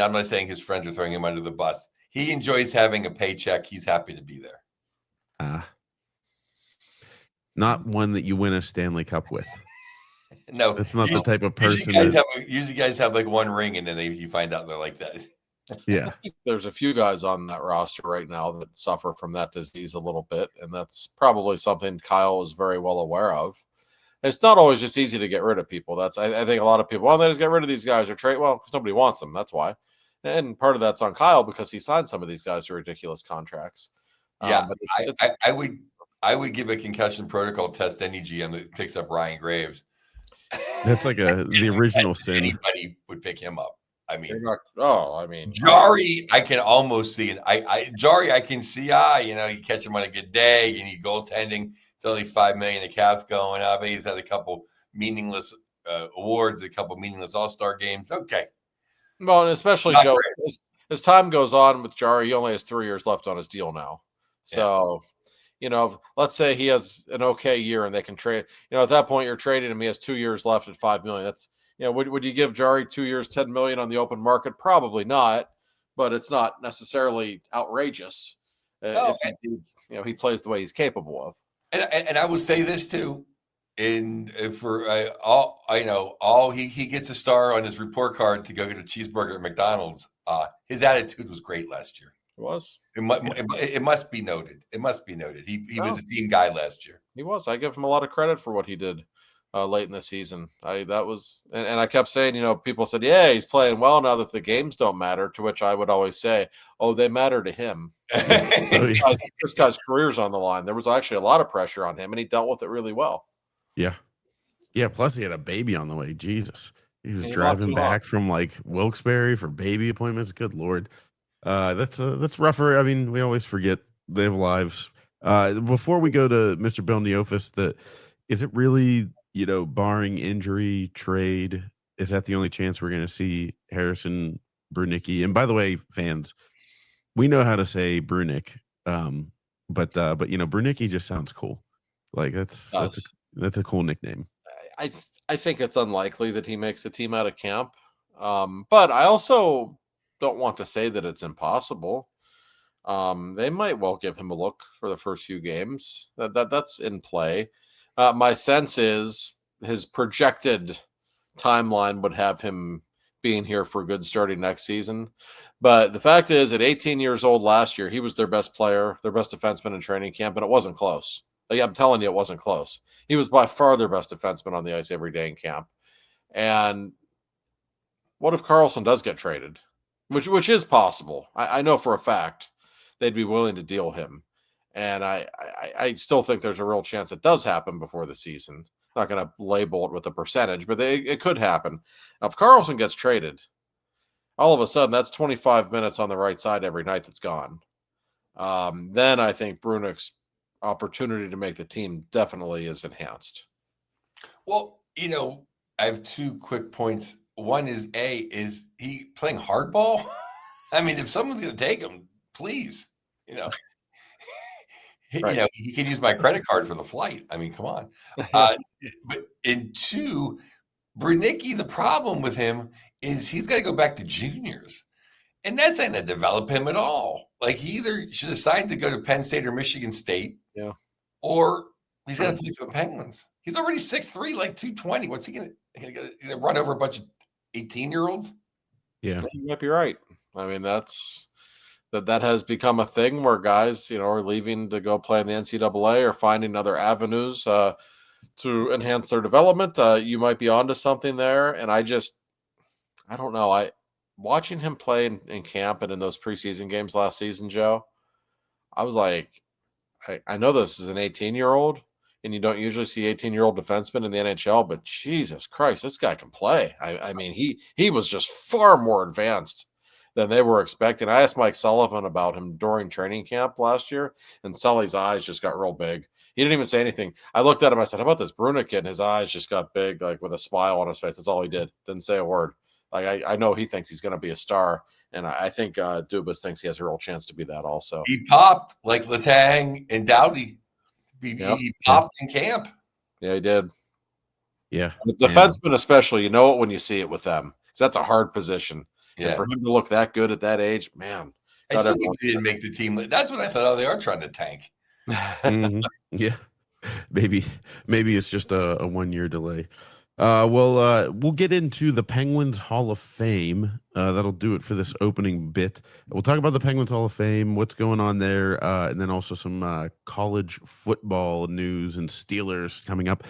I'm not saying his friends are throwing him under the bus. He enjoys having a paycheck. He's happy to be there. Not one that you win a Stanley Cup with. No, that's not the type of person. Usually guys have like 1 ring, and then you find out they're like that. Yeah, there's a few guys on that roster right now that suffer from that disease a little bit, and that's probably something Kyle is very well aware of. It's not always just easy to get rid of people. I think a lot of people, they just get rid of these guys or trade. Well, because nobody wants them. That's why. And part of that's on Kyle because he signed some of these guys to ridiculous contracts. Yeah, I would give a concussion protocol test any GM that picks up Ryan Graves. That's like the original sin. Anybody would pick him up. Jarry, I can almost see it. Jarry, I can see. You catch him on a good day. You need goaltending. It's only $5 million. The cap's going up. He's had a couple meaningless awards, a couple meaningless All-Star games. Okay. Well, and especially Joe, as time goes on with Jarry, he only has 3 years left on his deal now. So, let's say he has an okay year and they can trade. At that point, you're trading him. He has 2 years left at $5 million. That's would you give Jarry 2 years, $10 million on the open market? Probably not, but it's not necessarily outrageous if he plays the way he's capable of. And I will say this too, and for he gets a star on his report card to go get a cheeseburger at McDonald's. His attitude was great last year. It was. It must be noted. It must be noted. He was a team guy last year. He was. I give him a lot of credit for what he did late in the season. And I kept saying, people said, yeah, he's playing well now that the games don't matter. To which I would always say, oh, they matter to him. This guy's career's on the line. There was actually a lot of pressure on him, and he dealt with it really well. Yeah. Yeah. Plus, he had a baby on the way. Jesus. He was driving back from Wilkes-Barre for baby appointments. Good Lord. That's rougher. I mean, we always forget they have lives. Before we go to Mr. Bill Neofus, is it really, barring injury, trade, is that the only chance we're going to see Harrison Brunicky? And by the way, fans, we know how to say Brunick, but Brunicky just sounds cool. Like that's a cool nickname. I think it's unlikely that he makes a team out of camp, but I also don't want to say that it's impossible. They might well give him a look for the first few games. That's in play. My sense is his projected timeline would have him being here for a good starting next season. But the fact is, at 18 years old last year, he was their best player, their best defenseman in training camp, and it wasn't close. Like, I'm telling you, it wasn't close. He was by far their best defenseman on the ice every day in camp. And what if Carlson does get traded? Which is possible. I know for a fact they'd be willing to deal him. And I still think there's a real chance it does happen before the season. Not going to label it with a percentage, but it could happen. Now, if Carlson gets traded, all of a sudden that's 25 minutes on the right side every night that's gone. Then I think Brunick's opportunity to make the team definitely is enhanced. Well, I have 2 quick points. One is he playing hardball? I mean, if someone's going to take him, please, Right. he can use my credit card for the flight. I mean, come on. But in 2, Branicki, the problem with him is he's got to go back to juniors. And that's not going to develop him at all. Like, he either should decide to go to Penn State or Michigan State. Yeah. Or he's got to play for the Penguins. He's already 6'3", like 220. What's he going to run over a bunch of 18-year-olds? Yeah. You might be right. I mean, that has become a thing where guys, are leaving to go play in the NCAA or finding other avenues to enhance their development. You might be onto something there. And I don't know. Watching him play in camp and in those preseason games last season, Joe, I was like, I know this is an 18-year-old, and you don't usually see 18-year-old defensemen in the NHL, but Jesus Christ, this guy can play. I mean, he was just far more advanced than they were expecting. I asked Mike Sullivan about him during training camp last year, and Sully's eyes just got real big. He didn't even say anything. I looked at him. I said, "How about this Brunick kid?" And his eyes just got big, like with a smile on his face. That's all he did. Didn't say a word. Like, I know he thinks he's going to be a star, and I think Dubas thinks he has a real chance to be that also. He popped like Letang and Doughty. He popped in camp. Yeah, he did. Yeah. The defensemen especially, you know it when you see it with them, because that's a hard position. Yeah. And for him to look that good at that age, man. I still think he didn't make the team. That's what I thought. Oh, they are trying to tank. Mhm. Yeah. Maybe it's just a 1-year delay. We'll get into the Penguins Hall of Fame. That'll do it for this opening bit. We'll talk about the Penguins Hall of Fame, what's going on there, and then also some college football news and Steelers coming up.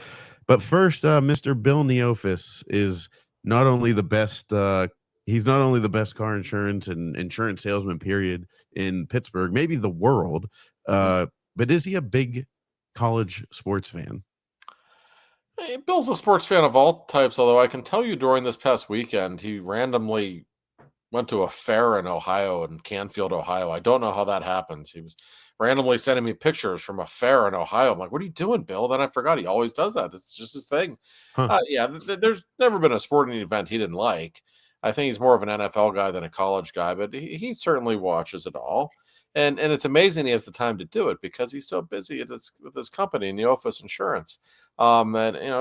But first, Mr. Bill Neofus is not only the best. He's not only the best car insurance and insurance salesman, period, in Pittsburgh, maybe the world. But is he a big college sports fan? Hey, Bill's a sports fan of all types, although I can tell you during this past weekend, he randomly went to a fair in Ohio, in Canfield, Ohio. I don't know how that happens. He was randomly sending me pictures from a fair in Ohio. I'm like, what are you doing, Bill? Then I forgot he always does that. It's just his thing. Huh. There's never been a sporting event he didn't like. I think he's more of an NFL guy than a college guy, but he certainly watches it all. And it's amazing he has the time to do it because he's so busy with his company, Neofus Insurance. And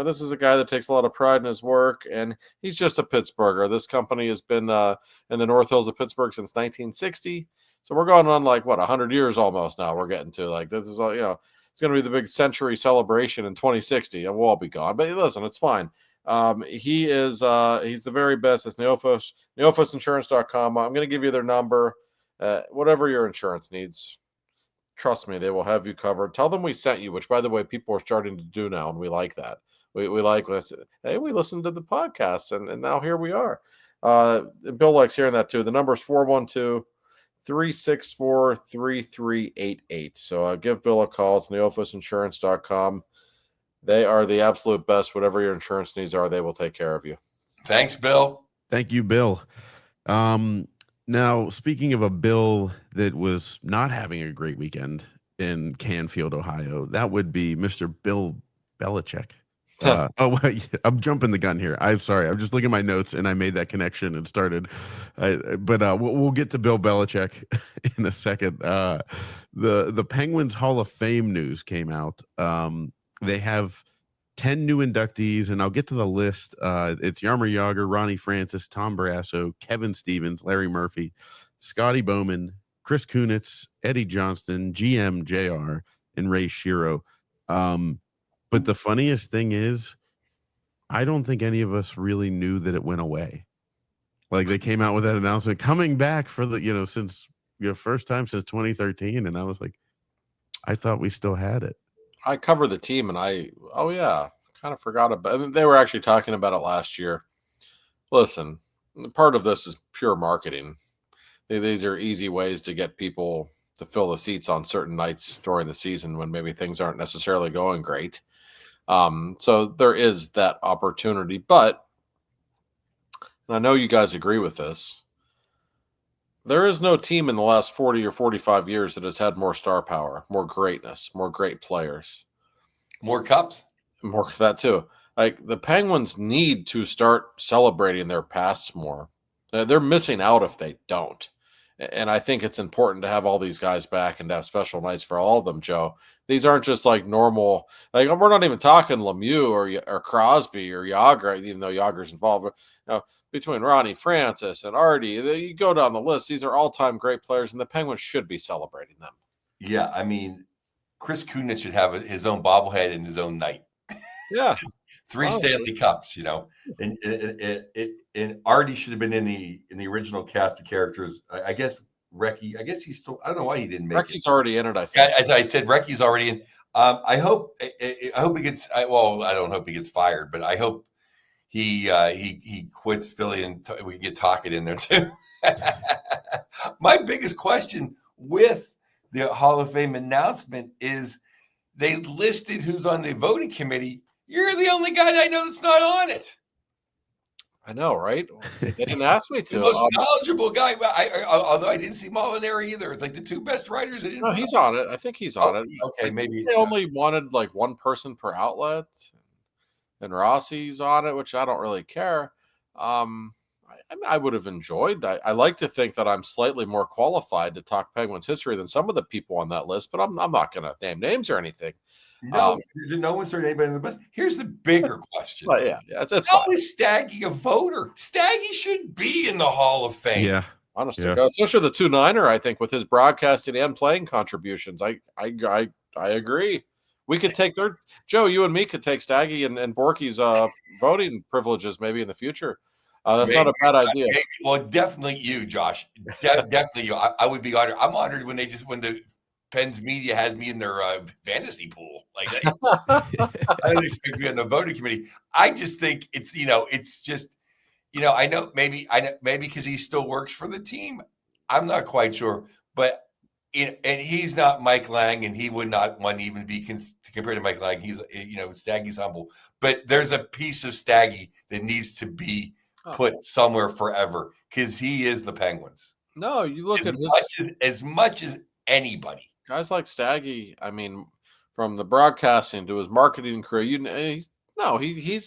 this is a guy that takes a lot of pride in his work, and he's just a Pittsburgher. This company has been in the North Hills of Pittsburgh since 1960. So we're going on 100 years almost now. We're getting to this is all, it's going to be the big century celebration in 2060, and we'll all be gone. But listen, it's fine. He's the very best. It's neofusinsurance.com. I'm going to give you their number. Whatever your insurance needs, trust me, they will have you covered. Tell them we sent you, which, by the way, people are starting to do now, and we like that. We like when I say, hey, we listened to the podcast, and now here we are. Bill likes hearing that, too. The number is 412-364-3388. So give Bill a call. It's neofusinsurance.com. They are the absolute best. Whatever your insurance needs are, they will take care of you. Thanks, Bill. Thank you, Bill. Now, speaking of a Bill that was not having a great weekend in Canfield, Ohio, that would be Mr. Bill Belichick. I'm jumping the gun here. I'm sorry. I'm just looking at my notes, and I made that connection and started. But we'll get to Bill Belichick in a second. The Penguins Hall of Fame news came out. They have 10 new inductees, and I'll get to the list. It's Jaromir Jagr, Ronnie Francis, Tom Barrasso, Kevin Stevens, Larry Murphy, Scotty Bowman, Chris Kunitz, Eddie Johnston, GM JR, and Ray Shiro. But the funniest thing is, I don't think any of us really knew that it went away. Like they came out with that announcement coming back for the since first time since 2013, and I was like, I thought we still had it. I cover the team, and kind of forgot about. I mean, they were actually talking about it last year. Listen, part of this is pure marketing. These are easy ways to get people to fill the seats on certain nights during the season when maybe things aren't necessarily going great. So there is that opportunity, but and I know you guys agree with this. There is no team in the last 40 or 45 years that has had more star power, more greatness, more great players. More cups. More that too. Like the Penguins need to start celebrating their pasts more. They're missing out if they don't. And I think it's important to have all these guys back and to have special nights for all of them, Joe. These aren't just like normal. Like we're not even talking Lemieux or Crosby or Yager, even though Yager's involved. Between Ronnie Francis and Artie, you go down the list. These are all-time great players, and the Penguins should be celebrating them. Yeah, I mean, Chris Kunitz should have his own bobblehead and his own night. Yeah, 3 Stanley Cups, and Artie should have been in the original cast of characters. I guess Recchi. I guess he's still. I don't know why he didn't make it. Recchi's already in it. I think. As I said, Recchi's already in. I hope he gets. I don't hope he gets fired, but I hope he quits Philly and we can get Tocchet in there too. My biggest question with the Hall of Fame announcement is they listed who's on the voting committee. You're the only guy that I know that's not on it. I know, right? They didn't ask me to. The most knowledgeable guy. Although I didn't see Molinari either. It's like the two best writers. No, he's on it. I think he's on it. Okay, maybe they only wanted like one person per outlet, and Rossi's on it, which I don't really care. I would have enjoyed. I like to think that I'm slightly more qualified to talk Penguins history than some of the people on that list, but I'm not going to name names or anything. No one's heard anybody in the best. Here's the bigger question. But that's How fine. is Staggy a voter? Staggy should be in the Hall of Fame. Yeah. Honest to God, especially the 2-9er, I think, with his broadcasting and playing contributions. I agree. We could take Joe, you and me could take Staggy and Borky's voting privileges maybe in the future. That's not a bad idea. Well, definitely you, Josh. Definitely you. I would be honored. I'm honored when the Pens media has me in their fantasy pool. Like I don't expect to be on the voting committee. I just think it's just I know maybe because he still works for the team. I'm not quite sure, but and he's not Mike Lang, and he would not want to even be compared to Mike Lang. He's Staggy's humble, but there's a piece of Staggy that needs to be put somewhere forever because he is the Penguins. No, you look at as much as anybody. Guys like Staggy, I mean, from the broadcasting to his marketing career, he's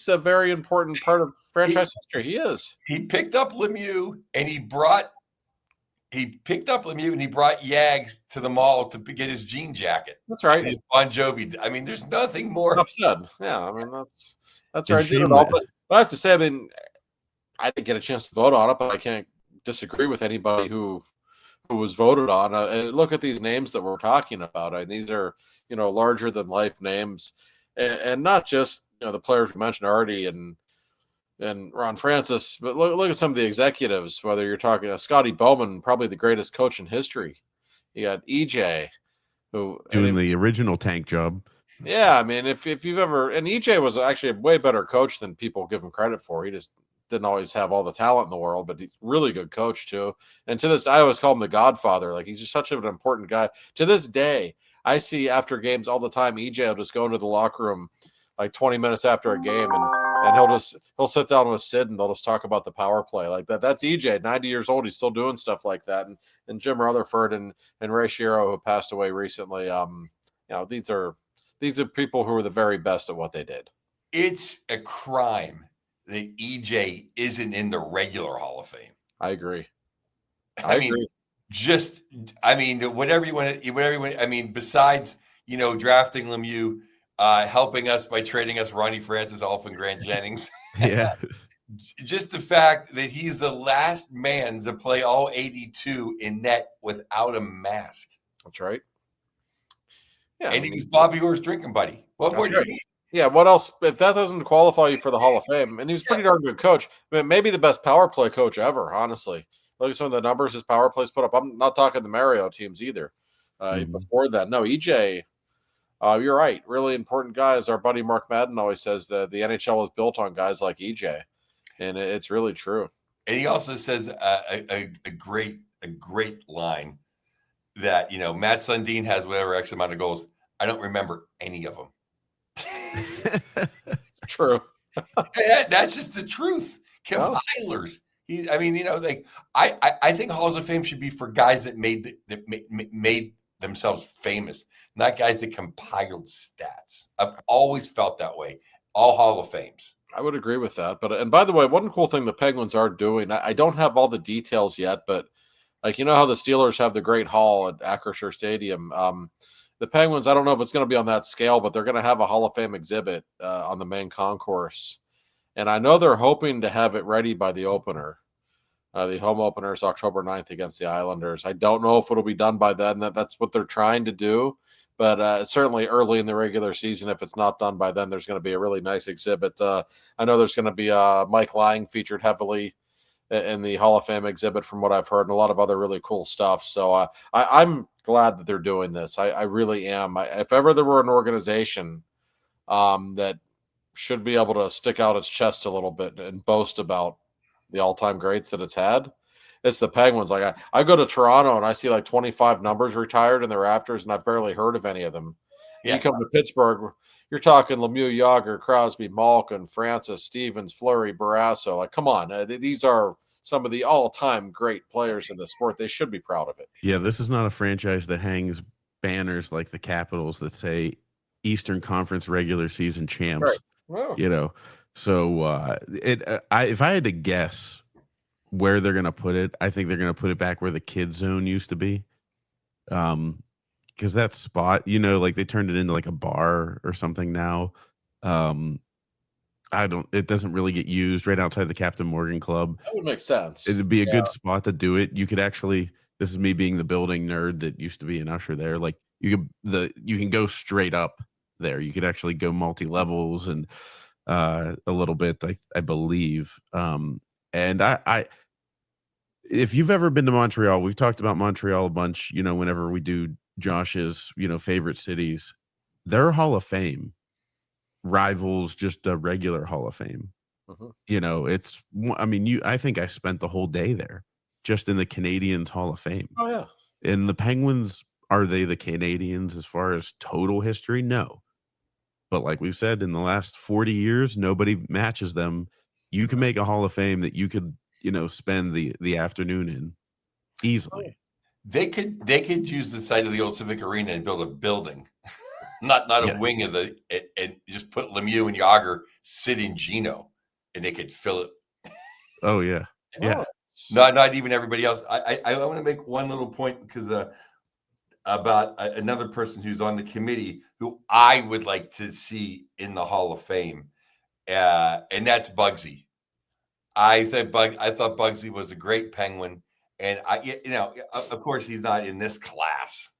a very important part of franchise history. He is. He picked up Lemieux and he brought Yags to the mall to get his jean jacket. That's right. His Bon Jovi. I mean, there's nothing more. Enough said. Yeah, I mean that's right. But I have to say, I mean, I didn't get a chance to vote on it, but I can't disagree with anybody who was voted on. And look at these names that we're talking about. I mean, these are larger than life names, and not just the players we mentioned already and Ron Francis, but look at some of the executives. Whether you're talking Scotty Bowman, probably the greatest coach in history. You got EJ, who doing the original tank job. Yeah, I mean, if you've ever, and EJ was actually a way better coach than people give him credit for. He just didn't always have all the talent in the world, but he's a really good coach too. And to this, I always call him the Godfather. Like he's just such an important guy. To this day, I see after games all the time, EJ will just go into the locker room like 20 minutes after a game, and he'll sit down with Sid and they'll just talk about the power play like that. That's EJ, 90 years old. He's still doing stuff like that. And Jim Rutherford and Ray Shero, who passed away recently. These are people who are the very best at what they did. It's a crime that EJ isn't in the regular Hall of Fame. I agree. Whatever you want to, I mean, besides, drafting Lemieux, helping us by trading us Ronnie Francis, Alf, and Grant Jennings. Yeah. Just the fact that he's the last man to play all 82 in net without a mask. That's right. Yeah. And he was Bobby Orr's drinking buddy. What more do you need? Yeah, what else? If that doesn't qualify you for the Hall of Fame, and he was a pretty darn good coach. I mean, maybe the best power play coach ever, honestly. Look at some of the numbers his power plays put up. I'm not talking the Mario teams either. Mhm. Before that, no, EJ, you're right. Really important guys. Our buddy Mark Madden always says that the NHL was built on guys like EJ, and it's really true. And he also says a great line that, Matt Sundin has whatever X amount of goals. I don't remember any of them. True. That's just the truth. Oh. Compilers. I think Halls of Fame should be for guys that made themselves famous, not guys that compiled stats. I've always felt that way. All Hall of Fames. I would agree with that. But and by the way, one cool thing the Penguins are doing, I don't have all the details yet, but like how the Steelers have the Great Hall at Acrisure Stadium. The Penguins, I don't know if it's going to be on that scale, but they're going to have a Hall of Fame exhibit on the main concourse, and I know they're hoping to have it ready by the opener. The home opener is October 9th against the Islanders. I don't know if it'll be done by then. That's what they're trying to do. But certainly early in the regular season, if it's not done by then, there's going to be a really nice exhibit. I know there's going to be Mike Lang featured heavily in the Hall of Fame exhibit from what I've heard, and a lot of other really cool stuff. So I'm glad that they're doing this. I really am. If ever there were an organization that should be able to stick out its chest a little bit and boast about the all-time greats that it's had, it's the Penguins. Like I go to Toronto and I see like 25 numbers retired in the rafters, and I've barely heard of any of them. Yeah. You come to Pittsburgh, you're talking Lemieux, Yager, Crosby, Malkin, Francis, Stevens, Fleury, Barrasso. Like, come on, these are some of the all-time great players in the sport. They should be proud of it. Yeah, this is not a franchise that hangs banners like the Capitals that say Eastern Conference regular season champs. Well, So if I had to guess where they're gonna put it, I think they're gonna put it back where the kid zone used to be. Because that spot, like they turned it into like a bar or something now. It doesn't really get used right outside the Captain Morgan Club. that would make sense. It'd be a good spot to do it. You could actually, this is me being the building nerd that used to be an usher there. Like you can go straight up there. You could actually go multi levels and a little bit, I believe. And if you've ever been to Montreal, we've talked about Montreal a bunch. Whenever we do Josh's, favorite cities, their Hall of Fame rivals just a regular Hall of Fame. Mhm. I think I spent the whole day there just in the Canadiens Hall of Fame. Oh yeah. And the Penguins, are they the Canadiens as far as total history? No. But like we've said, in the last 40 years, nobody matches them. You can make a Hall of Fame that you could, spend the afternoon in easily. They could use the site of the old Civic Arena and build a building, not Yeah. a wing of and just put Lemieux and Yager sit in Gino, and they could fill it. Oh yeah. Yeah. Not even everybody else. I want to make one little point because about another person who's on the committee who I would like to see in the Hall of Fame, and that's Bugsy. I thought Bugsy was a great Penguin, and of course he's not in this class,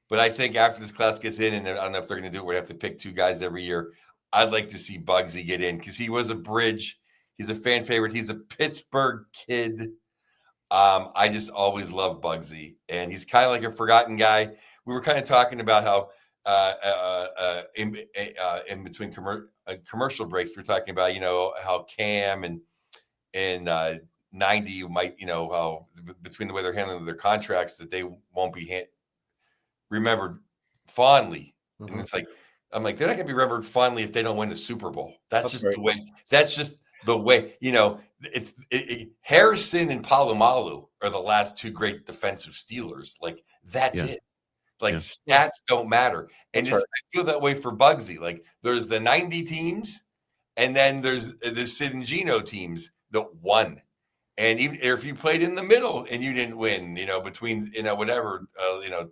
but I think after this class gets in, and I don't know if they're going to do it, we have to pick two guys every year. I'd like to see Bugsy get in because he was a bridge. He's a fan favorite. He's a Pittsburgh kid. I just always love Bugsy, and he's kind of like a forgotten guy. We were kind of talking about how in between commercial breaks, we're talking about how Cam and 90 might how between the way they're handling their contracts that they won't be remembered fondly. Mhm. And it's like I'm like they're not going to be remembered fondly if they don't win the Super Bowl. That's just right. the way. That's just the way, it's Harrison and Palomalu are the last two great defensive Steelers. Like that's Yeah. it. Like Yeah. stats don't matter. And That's right. I feel that way for Bugsy. Like there's the 90 teams, and then there's the Sid and Gino teams that won. And even if you played in the middle and you didn't win, between whatever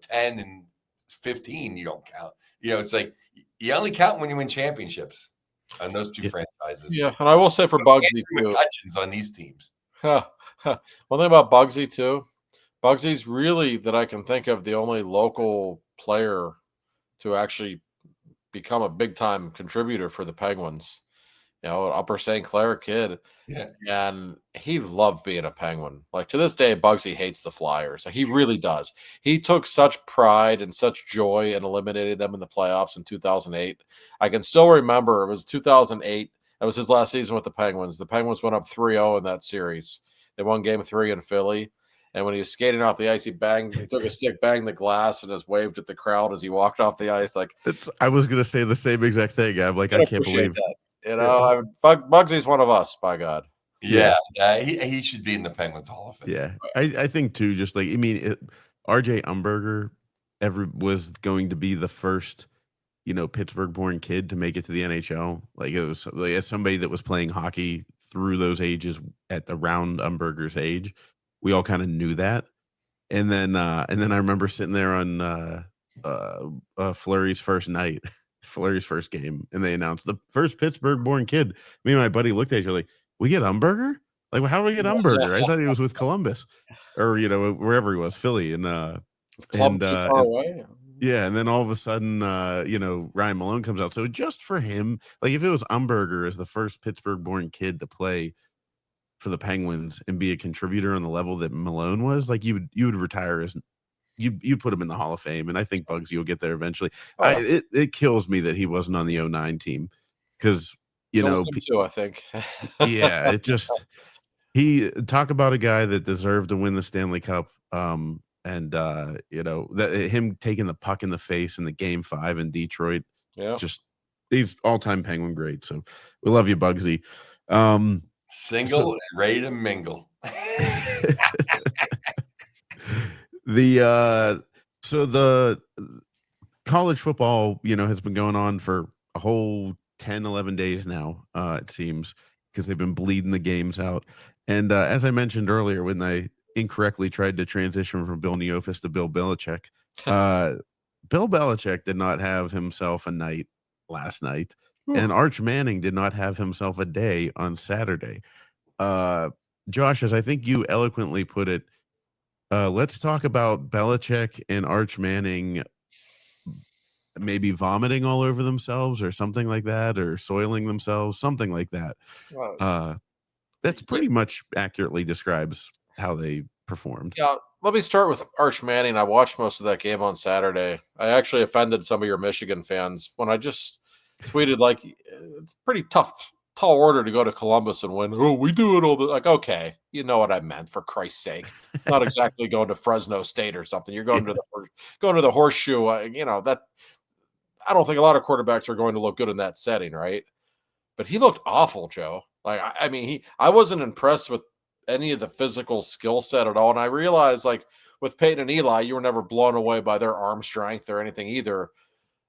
10 and 15, you don't count. It's like you only count when you win championships on those two franchises. Yeah, and I will say for Bugsy too. On these teams. One thing about Bugsy too, Bugsy's really that I can think of the only local player to actually become a big time contributor for the Penguins. Upper St. Clair kid. Yeah. And he loved being a Penguin. Like to this day, Bugsy hates the Flyers. Like, he really does. He took such pride and such joy in eliminating them in the playoffs in 2008. I can still remember it was 2008. That was his last season with the Penguins. The Penguins went up 3-0 in that series. They won game 3 in Philly. And when he was skating off the ice, he took a stick, banged the glass, and just waved at the crowd as he walked off the ice. Like, I was gonna say the same exact thing. I'm like, I can't believe that. Bugsy's one of us, by God. Yeah, he should be in the Penguins Hall of Fame. Yeah, I think too. Just like RJ Umberger was going to be the first, Pittsburgh-born kid to make it to the NHL. Like, it was like, as somebody that was playing hockey through those ages at around Umberger's age, we all kind of knew that. And then I remember sitting there on Fleury's first night, Fleury's first game, and they announced the first Pittsburgh-born kid. Me and my buddy looked at each other like, we get Umberger? Like, how do we get Umberger? I thought he was with Columbus or, wherever he was, Philly. And, Columbus too far away. yeah. And then all of a sudden, Ryan Malone comes out. So just for him, like if it was Umberger as the first Pittsburgh-born kid to play for the Penguins and be a contributor on the level that Malone was, like you would retire as you put him in the Hall of Fame. And I think Bugsy will get there eventually. It kills me that he wasn't on the 09 team because, too, I think. yeah, it just he talk about a guy that deserved to win the Stanley Cup. That him taking the puck in the face in the game 5 in Detroit. Yeah, just he's all-time Penguin great. So we love you, Bugsy. Single and ready to mingle. The college football, has been going on for a whole 10, 11 days now, it seems, because they've been bleeding the games out. And as I mentioned earlier, when I incorrectly tried to transition from Bill Neofus to Bill Belichick, Bill Belichick did not have himself a night last night, and Arch Manning did not have himself a day on Saturday. Josh, as I think you eloquently put it, let's talk about Belichick and Arch Manning maybe vomiting all over themselves or something like that, or soiling themselves, something like that. That's pretty much accurately describes how they performed. Yeah, let me start with Arch Manning. I watched most of that game on Saturday. I actually offended some of your Michigan fans when I just tweeted, like, it's pretty tall order to go to Columbus and win. Oh, we do it all like, okay, you know what I meant, for Christ's sake. Not exactly going to Fresno State or something. You're going to the Horseshoe. That I don't think a lot of quarterbacks are going to look good in that setting, right? But he looked awful, Joe. Like, I wasn't impressed with any of the physical skill set at all. And I realized, like, with Peyton and Eli, you were never blown away by their arm strength or anything either.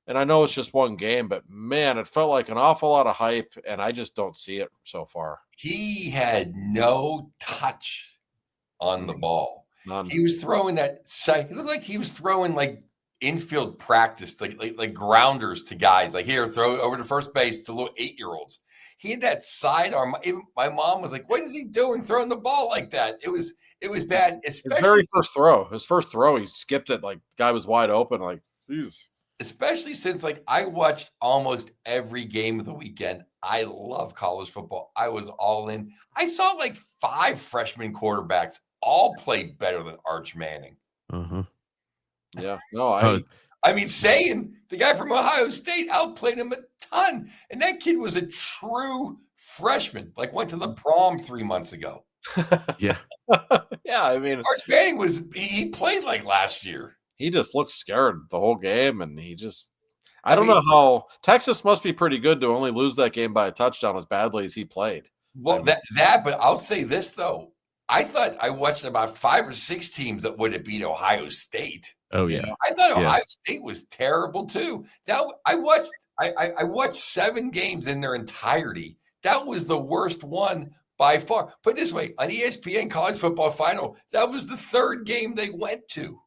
And I know it's just one game, but man, it felt like an awful lot of hype, and I just don't see it so far. He had no touch on the ball. None. He was throwing that side. It looked like he was throwing like infield practice, like grounders to guys. Like, here, throw it over to first base to little 8-year-olds. He had that sidearm. Even my mom was like, "What is he doing, throwing the ball like that?" It was bad. Especially His first throw, he skipped it like the guy was wide open. Like, geez. Especially since, like, I watched almost every game of the weekend. I love college football. I was all in. I saw like 5 freshman quarterbacks all play better than Arch Manning. Uh-huh. Yeah. No, saying the guy from Ohio State outplayed him a ton. And that kid was a true freshman, like went to the prom 3 months ago. Yeah. Yeah, Arch Manning he played like last year. He just looked scared the whole game, and I don't know how Texas must be pretty good to only lose that game by a touchdown as badly as he played. Well, but I'll say this though. I thought I watched about 5 or 6 teams that would have beat Ohio State. Oh yeah. I thought Ohio State was terrible too. I watched 7 games in their entirety. That was the worst one by far. Put it this way, on ESPN College Football Final, that was the 3rd game they went to.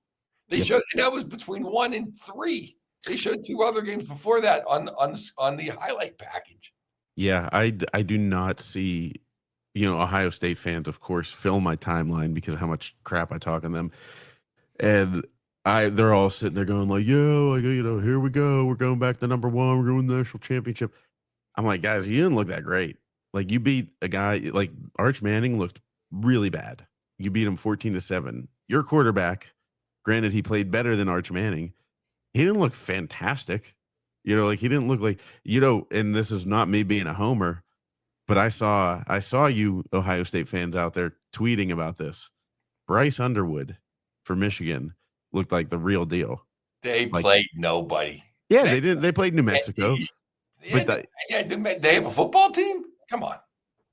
They showed that was between 1 and 3. They showed 2 other games before that on the highlight package. Yeah, I do not see, Ohio State fans, of course, fill my timeline because of how much crap I talk on them. And They're all sitting there going like, yo, like, here we go. We're going back to number one. We're going to the national championship. I'm like, guys, you didn't look that great. Like, you beat a guy like Arch Manning looked really bad. You beat him 14-7. Your quarterback, granted, he played better than Arch Manning. He didn't look fantastic. Like he didn't look like, and this is not me being a homer, but I saw you Ohio State fans out there tweeting about this. Bryce Underwood for Michigan looked like the real deal. They Like, played nobody. Yeah, they didn't. They played New Mexico. They have a football team? Come on.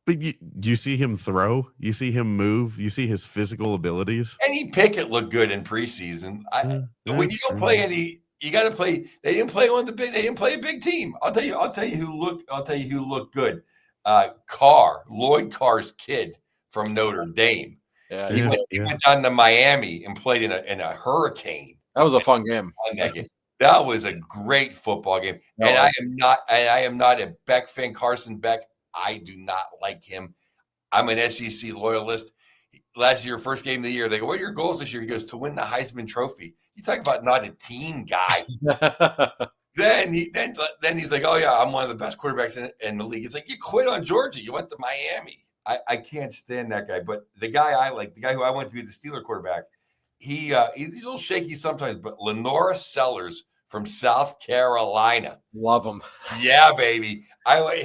But you see him throw, you see him move, you see his physical abilities. Kenny Pickett looked good in preseason. When you don't play any, you got to play. They didn't play on the big. They didn't play a big team. I'll tell you who looked good. Lloyd Carr's kid from Notre Dame. Yeah, he went down to Miami and played in a hurricane. That was a fun game. That was a great football game. And I am not a Beck fan. Carson Beck. I do not like him. I'm an SEC loyalist. Last year, first game of the year, they go, what are your goals this year? He goes, to win the Heisman Trophy. You talk about not a team guy. Then he's like, oh, yeah, I'm one of the best quarterbacks in the league. It's like, you quit on Georgia. You went to Miami. I can't stand that guy. But the guy I like, the guy who I want to be the Steeler quarterback, he's a little shaky sometimes, but Lenora Sellers from South Carolina. Love him. Yeah, baby.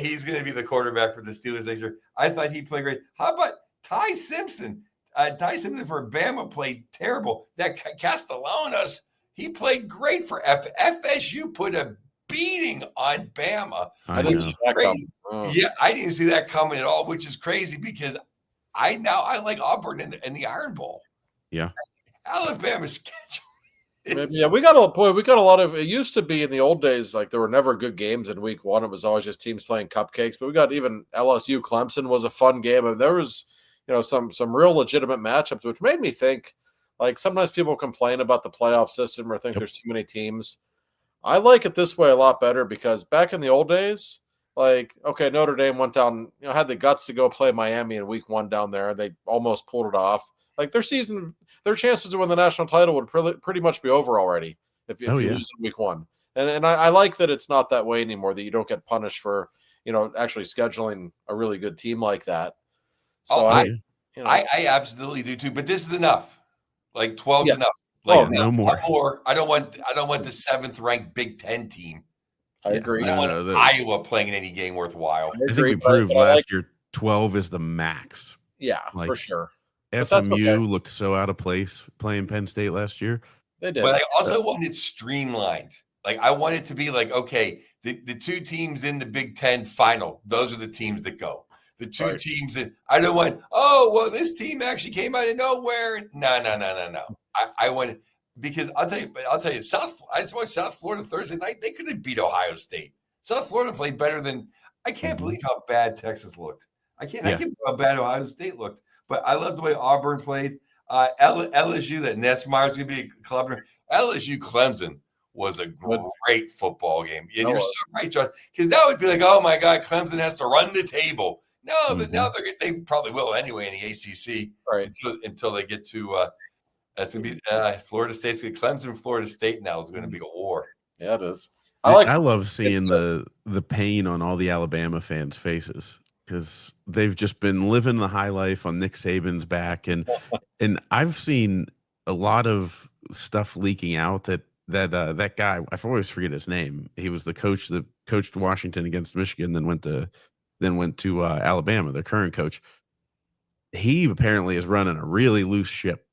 He's going to be the quarterback for the Steelers next year. I thought he played great. How about Ty Simpson? Ty Simpson for Bama played terrible. That Castellanos, he played great for FSU. Put a beating on Bama. I didn't see that coming. Oh. Yeah, I didn't see that coming at all, which is crazy because I like Auburn in the Iron Bowl. Yeah. Alabama's schedule. Yeah, we got a lot of. It used to be in the old days, like there were never good games in week one. It was always just teams playing cupcakes. But we got even LSU Clemson was a fun game, and there was some real legitimate matchups, which made me think. Like sometimes people complain about the playoff system or think there's too many teams. I like it this way a lot better because back in the old days, like Notre Dame went down, had the guts to go play Miami in week one down there. They almost pulled it off. Like their chances to win the national title would pretty much be over already if you lose in week one. And I like that it's not that way anymore, that you don't get punished for, actually scheduling a really good team like that. So I absolutely do too. But this is enough. Like 12 is enough. Like, no more. I don't want the 7th ranked Big Ten team. I agree. I don't want Iowa playing in any game worthwhile. I think we proved last year 12 is the max. Yeah, for sure. SMU looked so out of place playing Penn State last year. They did. But I also want it streamlined. Like I want it to be like, okay, the two teams in the Big Ten final, those are the teams that go. The two teams that I don't want, this team actually came out of nowhere. No. I want, because I'll tell you, I watched South Florida Thursday night. They could have beat Ohio State. South Florida played better than, I can't believe how bad Texas looked. I can't believe how bad Ohio State looked. But I love the way Auburn played. LSU, that Nessmeyer's going to be a club. LSU Clemson was a great football game. And you're so right, John, because that would be like, oh my God, Clemson has to run the table. No, now they probably will anyway in the ACC until they get to that's going to be Florida State's going to Clemson. Florida State now is going to be a war. Yeah, it is. I love seeing the pain on all the Alabama fans' faces because they've just been living the high life on Nick Saban's back, and I've seen a lot of stuff leaking out that guy, I always forget his name. He was the coach that coached Washington against Michigan, then went to Alabama, their current coach. He apparently is running a really loose ship.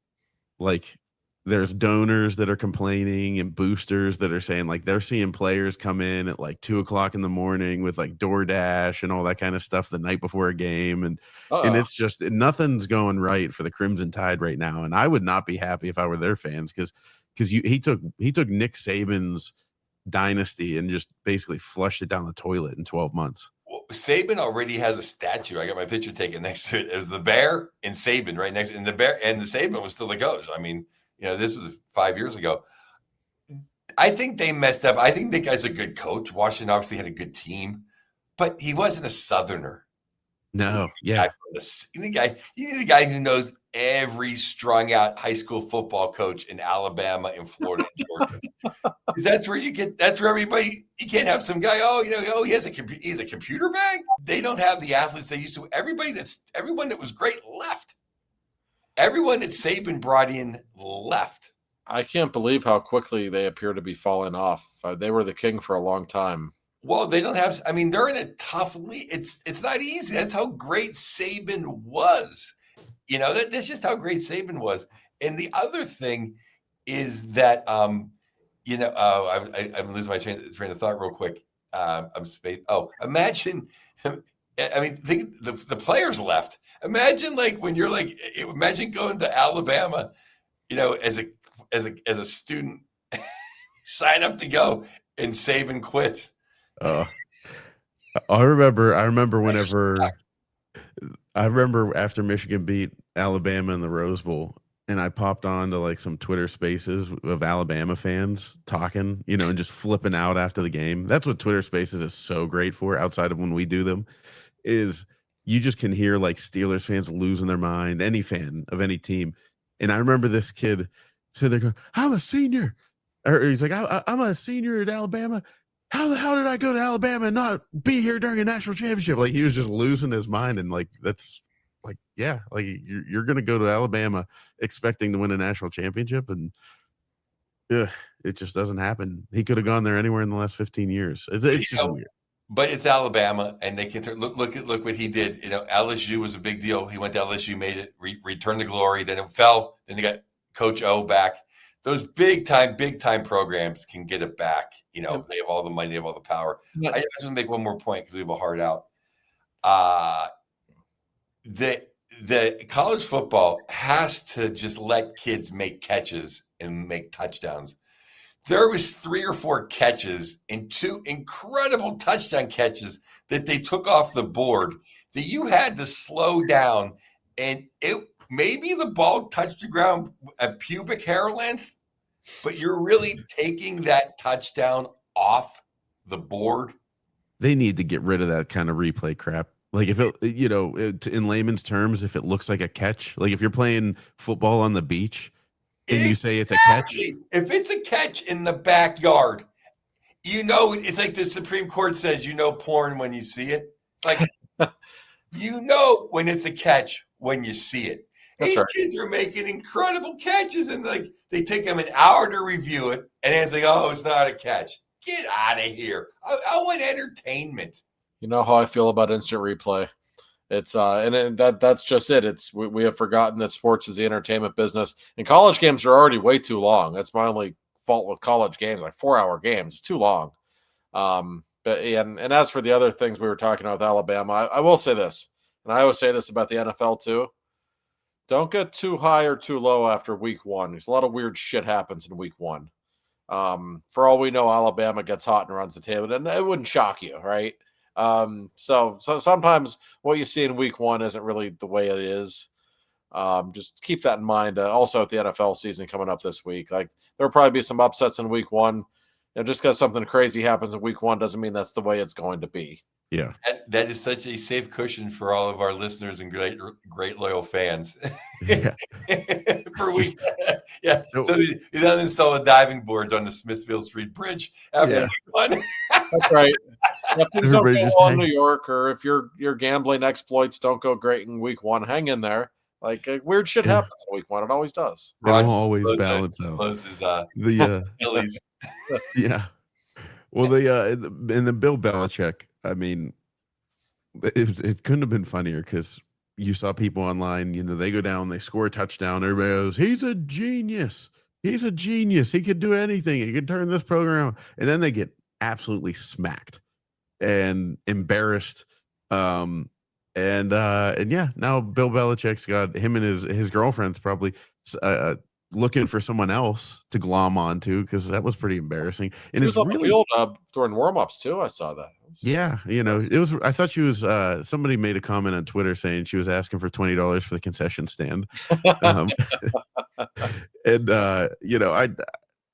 Like there's donors that are complaining and boosters that are saying like they're seeing players come in at like 2:00 in the morning with like DoorDash and all that kind of stuff the night before a game. And it's just, nothing's going right for the Crimson Tide right now. And I would not be happy if I were their fans because he took Nick Saban's dynasty and just basically flushed it down the toilet in 12 months. Well, Saban already has a statue. I got my picture taken next to it. It was the bear and Saban right next to it. And the bear and the Saban was still the coach. I mean, this was 5 years ago. I think they messed up. I think the guy's a good coach. Washington obviously had a good team, but he wasn't a Southerner. No, You yeah. need a guy who knows every strung out high school football coach in Alabama and Florida and Georgia. 'Cause that's where everybody, you can't have some guy, he's a computer bag. They don't have the athletes they used to. Everyone that was great left. Everyone that Saban brought in left. I can't believe how quickly they appear to be falling off. They were the king for a long time. Well, they don't have. I mean, they're in a tough league. It's not easy. That's how great Saban was. That's just how great Saban was. And the other thing is that, I'm losing my train of thought real quick. I'm space. Oh, imagine. I mean, think the players left. Imagine when you're imagine going to Alabama, as a student, sign up to go, and Saban quits. I remember after Michigan beat Alabama in the Rose Bowl, and I popped on to some Twitter Spaces of Alabama fans talking, and just flipping out after the game. That's what Twitter Spaces is so great for, outside of when we do them, is you just can hear Steelers fans losing their mind, any fan of any team. And I remember this kid said, "They go, I'm a senior," or he's like, "I'm a senior at Alabama. How the hell did I go to Alabama and not be here during a national championship?" He was just losing his mind, and that's you're going to go to Alabama expecting to win a national championship, and it just doesn't happen. He could have gone there anywhere in the last 15 years. It's just weird. But it's Alabama, and they can look what he did. LSU was a big deal. He went to LSU, made it, returned to glory. Then it fell. Then they got Coach O back. Those big time programs can get it back. They have all the money, they have all the power. I just want to make one more point because we have a hard out. The college football has to just let kids make catches and make touchdowns. There was 3 or 4 catches and 2 incredible touchdown catches that they took off the board that you had to slow down, and maybe the ball touched the ground at pubic hair length, but you're really taking that touchdown off the board. They need to get rid of that kind of replay crap. If it, in layman's terms, if it looks like a catch, if you're playing football on the beach and you say it's a catch. If it's a catch in the backyard, it's like the Supreme Court says, porn when you see it. When it's a catch when you see it. These kids are making incredible catches, and they take them an hour to review it, and then it's oh, it's not a catch. Get out of here. I want entertainment. You know how I feel about instant replay. It's that's just it. We have forgotten that sports is the entertainment business, and college games are already way too long. That's my only fault with college games, 4-hour games. It's too long. But as for the other things we were talking about with Alabama, I will say this, and I always say this about the NFL too. Don't get too high or too low after week 1. There's a lot of weird shit happens in week 1. For all we know, Alabama gets hot and runs the table, and it wouldn't shock you, right? So sometimes what you see in week 1 isn't really the way it is. Just keep that in mind. Also, at the NFL season coming up this week, there'll probably be some upsets in week 1. Just because something crazy happens in week 1 doesn't mean that's the way it's going to be. Yeah, that is such a safe cushion for all of our listeners and great loyal fans. Yeah. For week, yeah. No. So you don't install the diving boards on the Smithfield Street Bridge after week 1. That's right. If things don't go well in New York, or if your gambling exploits don't go great in week 1, hang in there. Weird shit happens in week 1. It always does. It won't always balance out. The Phillies. Yeah. Well, and the Bill Belichick. I mean, it couldn't have been funnier because you saw people online. They go down, they score a touchdown. Everybody goes, "He's a genius. He's a genius. He could do anything. He could turn this program." And then they get absolutely smacked and embarrassed. And yeah, now Bill Belichick's got him and his girlfriend's probably looking for someone else to glom onto because that was pretty embarrassing. And it was on the field during warm-ups too. I saw that. Yeah, it was. I thought she was. Somebody made a comment on Twitter saying she was asking for $20 for the concession stand. And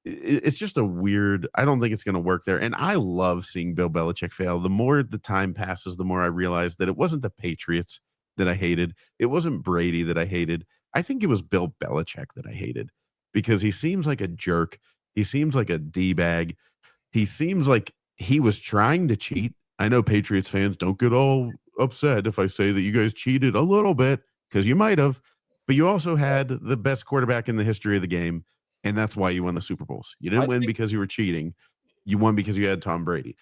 it's just a weird. I don't think it's going to work there. And I love seeing Bill Belichick fail. The more the time passes, the more I realize that it wasn't the Patriots that I hated. It wasn't Brady that I hated. I think it was Bill Belichick that I hated because he seems like a jerk. He seems like a D-bag. He seems like he was trying to cheat. I know Patriots fans don't get all upset if I say that you guys cheated a little bit because you might have, but you also had the best quarterback in the history of the game. And that's why you won the Super Bowls. You didn't win because you were cheating. You won because you had Tom Brady.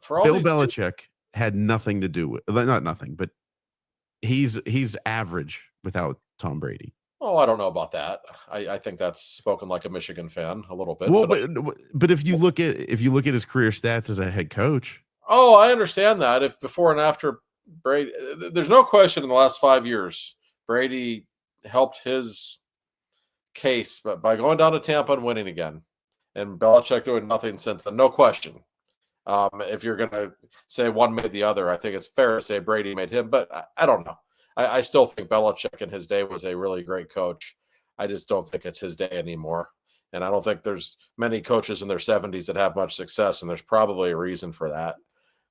For all Bill Belichick had nothing to do with, not nothing, but he's average without Tom Brady. Oh, I don't know about that. I think that's spoken like a Michigan fan a little bit. Well, but if you look at his career stats as a head coach. Oh, I understand that. If before and after Brady, there's no question in the last 5 years, Brady helped his case, but by going down to Tampa and winning again, and Belichick doing nothing since then, no question. If you're going to say one made the other, I think it's fair to say Brady made him, but I don't know. I still think Belichick in his day was a really great coach. I just don't think it's his day anymore. And I don't think there's many coaches in their 70s that have much success, and there's probably a reason for that.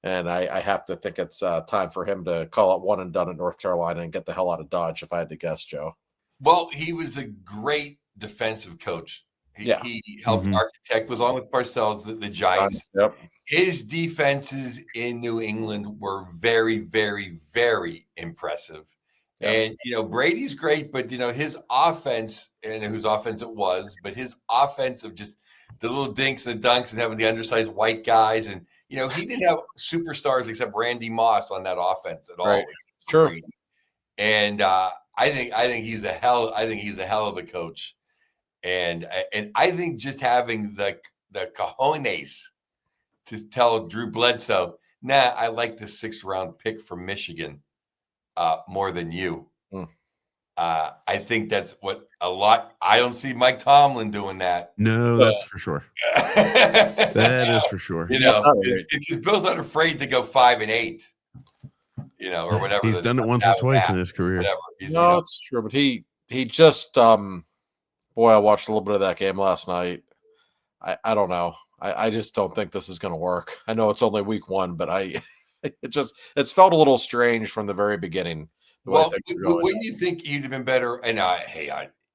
And I have to think it's time for him to call it one and done at North Carolina and get the hell out of Dodge, if I had to guess, Joe. Well, he was a great defensive coach. He helped architect, along with Parcells, the Giants. Yep. His defenses in New England were very, very, very impressive. Yes. And, Brady's great, but, his offense, and whose offense it was, but his offense of just the little dinks and the dunks and having the undersized white guys. And, he didn't have superstars except Randy Moss on that offense at all. Right. Sure. And I think he's a hell of a coach. And I think just having the cojones to tell Drew Bledsoe, nah, I like the 6th round pick from Michigan more than you. I think that's what a lot. I don't see Mike Tomlin doing that. No, that's for sure. That is for sure. Because Bill's not afraid to go 5-8. Or whatever. He's done it once or twice in his career. No, it's true, but he just boy, I watched a little bit of that game last night. I don't know. I just don't think this is going to work. I know it's only week 1, but it's felt a little strange from the very beginning. Well, wouldn't you think he'd have been better? And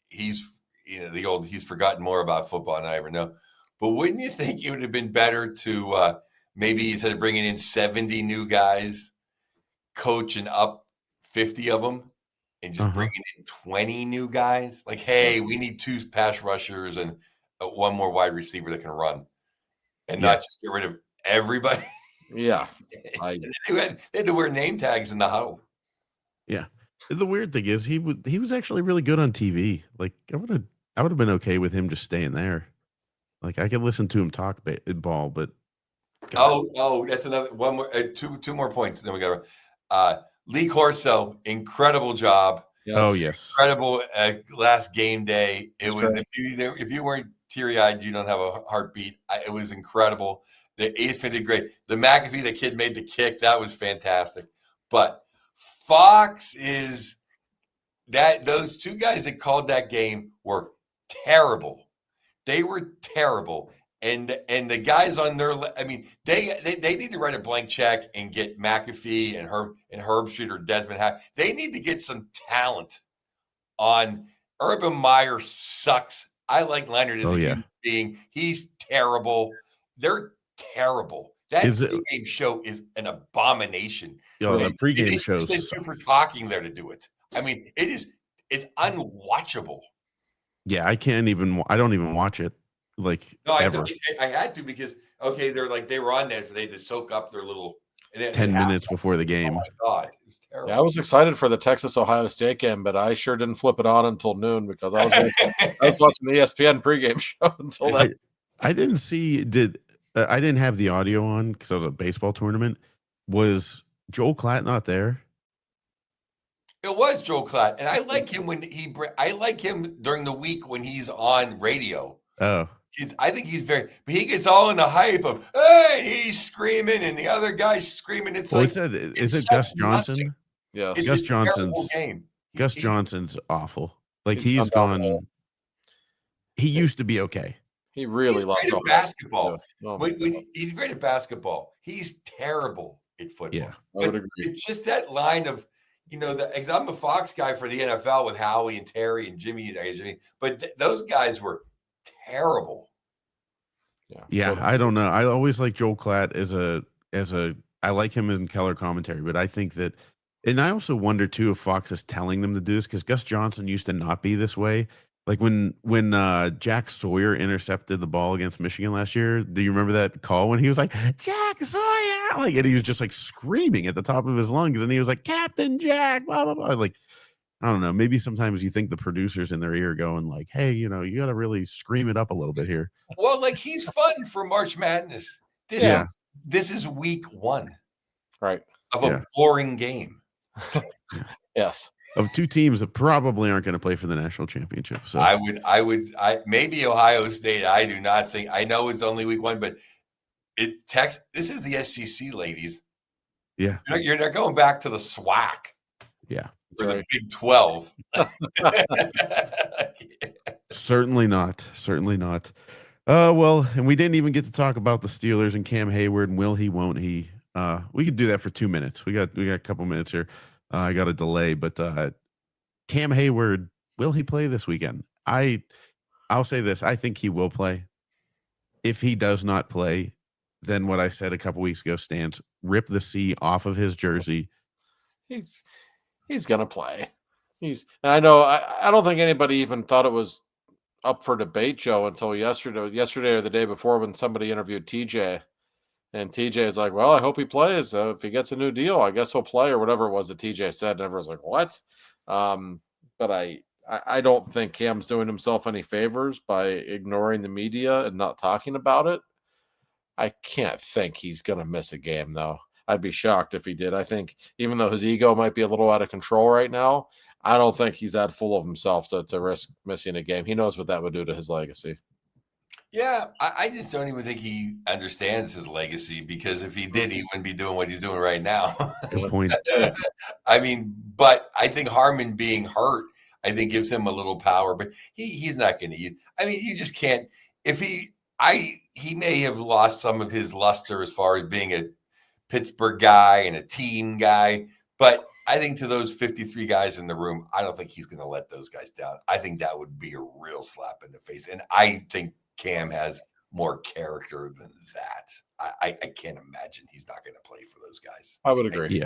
he's he's forgotten more about football than I ever know. But wouldn't you think it would have been better to maybe instead of bringing in 70 new guys, coaching up 50 of them and just bringing in 20 new guys? Like, hey, we need 2 pass rushers and 1 more wide receiver that can run, and not just get rid of everybody. Yeah, they had to wear name tags in the huddle. Yeah, the weird thing is he was actually really good on TV. Like I would have been okay with him just staying there. Like I could listen to him talk ball, but that's another one more two more points. Then we got Lee Corso, incredible job. Yes. Oh yes, incredible last game day. It was if you weren't teary-eyed, you don't have a heartbeat. It was incredible. The ESPN did great. The McAfee, the kid made the kick. That was fantastic. But Fox is that those 2 guys that called that game were terrible. They were terrible. And the guys on their, they need to write a blank check and get McAfee and Herbstreit or Desmond Hack. They need to get some talent on. Urban Meyer sucks. I like Leonard as a human being. He's terrible. They're terrible. That pregame show is an abomination. The pregame show. They super talking there to do it. It's unwatchable. Yeah, I don't even watch it. Like no, ever. I had to because they're like they were on there for they to soak up their little 10 minutes before the game. Oh my God, it was terrible. Yeah, I was excited for the Texas-Ohio State game, but I sure didn't flip it on until noon because I was watching the ESPN pregame show until that. I didn't see I didn't have the audio on because I was at a baseball tournament. Was Joel Klatt not there? It was Joel Klatt, and I like him I like him during the week when he's on radio. Oh. I think he's but he gets all in the hype of, hey, he's screaming and the other guy's screaming. It's is it Gus Johnson? Yeah, Gus Johnson's game. Gus Johnson's awful. Like he's gone. He used to be okay. He really He's loves great at Ohio State, basketball. too. Oh my God. He's great at basketball. He's terrible at football. Yeah. I would But agree. it's just that line of, because I'm a Fox guy for the NFL with Howie and Terry and Jimmy, but those guys were terrible. Yeah, totally I agree. don't know. I always like Joel Klatt I like him in Keller commentary, but I think that, and I also wonder too if Fox is telling them to do this because Gus Johnson used to not be this way. Like when Jack Sawyer intercepted the ball against Michigan last year, do you remember that call when he was like Jack Sawyer, like, and he was just like screaming at the top of his lungs, and he was like Captain Jack, blah blah blah. Like, I don't know. Maybe sometimes you think the producers in their ear going like, hey, you got to really scream it up a little bit here. Well, like he's fun for March Madness. Yeah. This is week 1 Right. of a boring game. Yes. Of two teams that probably aren't going to play for the national championship. So I maybe Ohio State. I do not think. I know it's only week 1, but this is the SEC, ladies. yeah, You're not going back to the SWAC yeah, or the Right. Big 12. certainly not. Certainly not. Well, and we didn't even get to talk about the Steelers and Cam Hayward and will he, won't he? We could do that for 2 minutes. We got a couple minutes here. I got a delay, but Cam Hayward, will he play this weekend? I'll say this. I think he will play. If he does not play, then what I said a couple weeks ago stands. Rip the C off of his jersey. He's gonna play. I know I don't think anybody even thought it was up for debate, Joe, until yesterday or the day before when somebody interviewed TJ. And TJ is like, well, I hope he plays. If he gets a new deal, I guess he'll play, or whatever it was that TJ said. And everyone's like, what? But I don't think Cam's doing himself any favors by ignoring the media and not talking about it. I can't think he's going to miss a game, though. I'd be shocked if he did. I think even though his ego might be a little out of control right now, I don't think he's that full of himself to risk missing a game. He knows what that would do to his legacy. Yeah, I just don't even think he understands his legacy, because if he did, he wouldn't be doing what he's doing right now. Good point. I mean, but I think Harmon being hurt, I think gives him a little power, but he's not going to use. I mean, you just can't. If he may have lost some of his luster as far as being a Pittsburgh guy and a team guy, but I think to those 53 guys in the room, I don't think he's going to let those guys down. I think that would be a real slap in the face, and I think Cam has more character than that. I can't imagine he's not going to play for those guys. I would agree.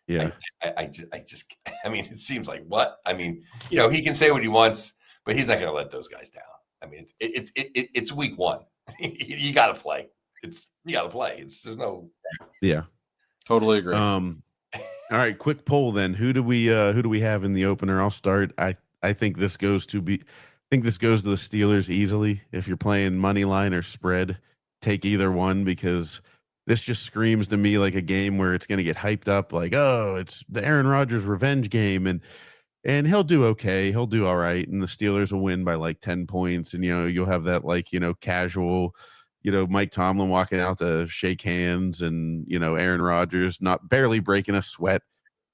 Yeah. I mean, it seems like what? I mean, he can say what he wants, but he's not going to let those guys down. I mean, it's week 1. You got to play. You got to play. There's no. Yeah. Totally agree. All right, quick poll then. Who do we have in the opener? I'll start. I think this goes to the Steelers easily. If you're playing money line or spread, take either one, because this just screams to me like a game where it's going to get hyped up like, oh, it's the Aaron Rodgers revenge game, and he'll do okay. He'll do all right, and the Steelers will win by like 10 points, and you'll have that like, casual, Mike Tomlin walking out to shake hands, and Aaron Rodgers not barely breaking a sweat.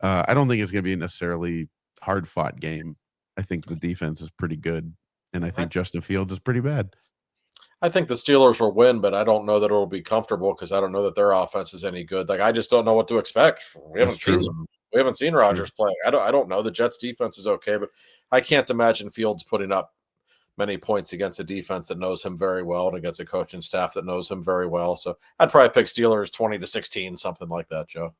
I don't think it's going to be a necessarily hard-fought game. I think the defense is pretty good, and I think Justin Fields is pretty bad. I think the Steelers will win, but I don't know that it'll be comfortable because I don't know that their offense is any good. Like, I just don't know what to expect. We haven't seen Rodgers play. I don't know. The Jets defense is okay, but I can't imagine Fields putting up many points against a defense that knows him very well and against a coaching staff that knows him very well. So I'd probably pick Steelers 20-16, something like that, Joe.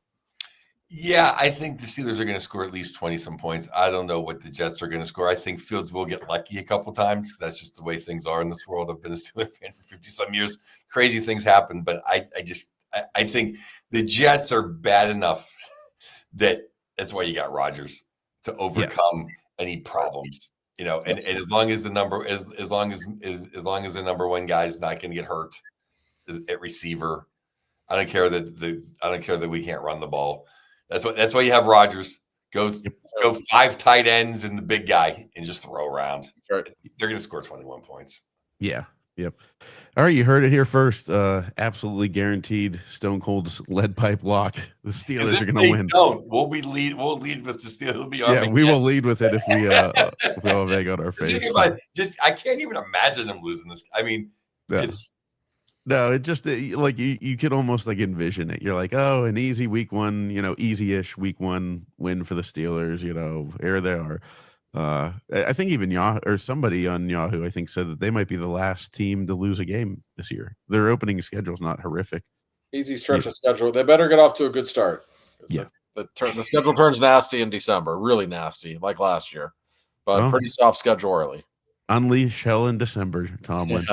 Yeah, I think the Steelers are going to score at least 20-some points. I don't know what the Jets are going to score. I think Fields will get lucky a couple times because that's just the way things are in this world. I've been a Steelers fan for 50-some years. Crazy things happen, but I think the Jets are bad enough that's why you got Rodgers to overcome any problems. And as long as the number one guy is not going to get hurt at receiver, I don't care that we can't run the ball. That's why you have Rodgers. Go 5 tight ends and the big guy and just throw around. Right. They're going to score 21 points. Yeah. Yep. All right, you heard it here first. Absolutely guaranteed Stone Cold's lead pipe lock. The Steelers are going to win. We'll lead with the Steelers. We will lead with it if we have egg on our face. I can't even imagine them losing this. I mean, Yeah. It's No, it just like you could almost like envision it. You're like, oh, an easy week one, easy-ish week one win for the Steelers. Here they are. I think even Yahoo or somebody on Yahoo, I think, said that they might be the last team to lose a game this year. Their opening schedule is not horrific. Easy stretch of schedule. They better get off to a good start. Yeah. The schedule turns nasty in December, really nasty, like last year. But Well, pretty soft schedule early. Unleash hell in December, Tomlin.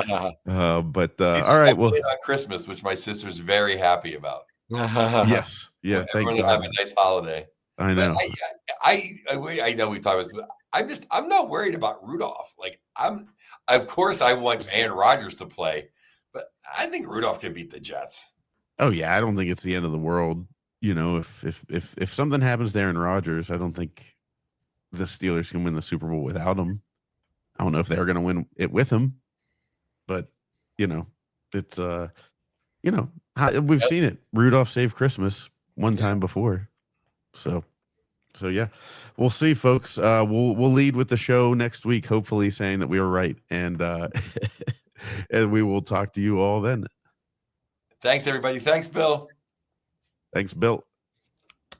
But these all are right, all well, played on Christmas, which my sister's very happy about. yes, yeah, thank Everyone will God. have a nice holiday. I But know. I know we talked about this, but I'm not worried about Rudolph. Like of course I want Aaron Rodgers to play, but I think Rudolph can beat the Jets. Oh yeah, I don't think it's the end of the world. If something happens to Aaron Rodgers, I don't think the Steelers can win the Super Bowl without him. I don't know if they're going to win it with him, but it's we've seen it. Rudolph saved Christmas one time before, so yeah, we'll see, folks. We'll lead with the show next week, hopefully saying that we were right, and and we will talk to you all then. Thanks, everybody. Thanks, Bill. Thanks, Bill.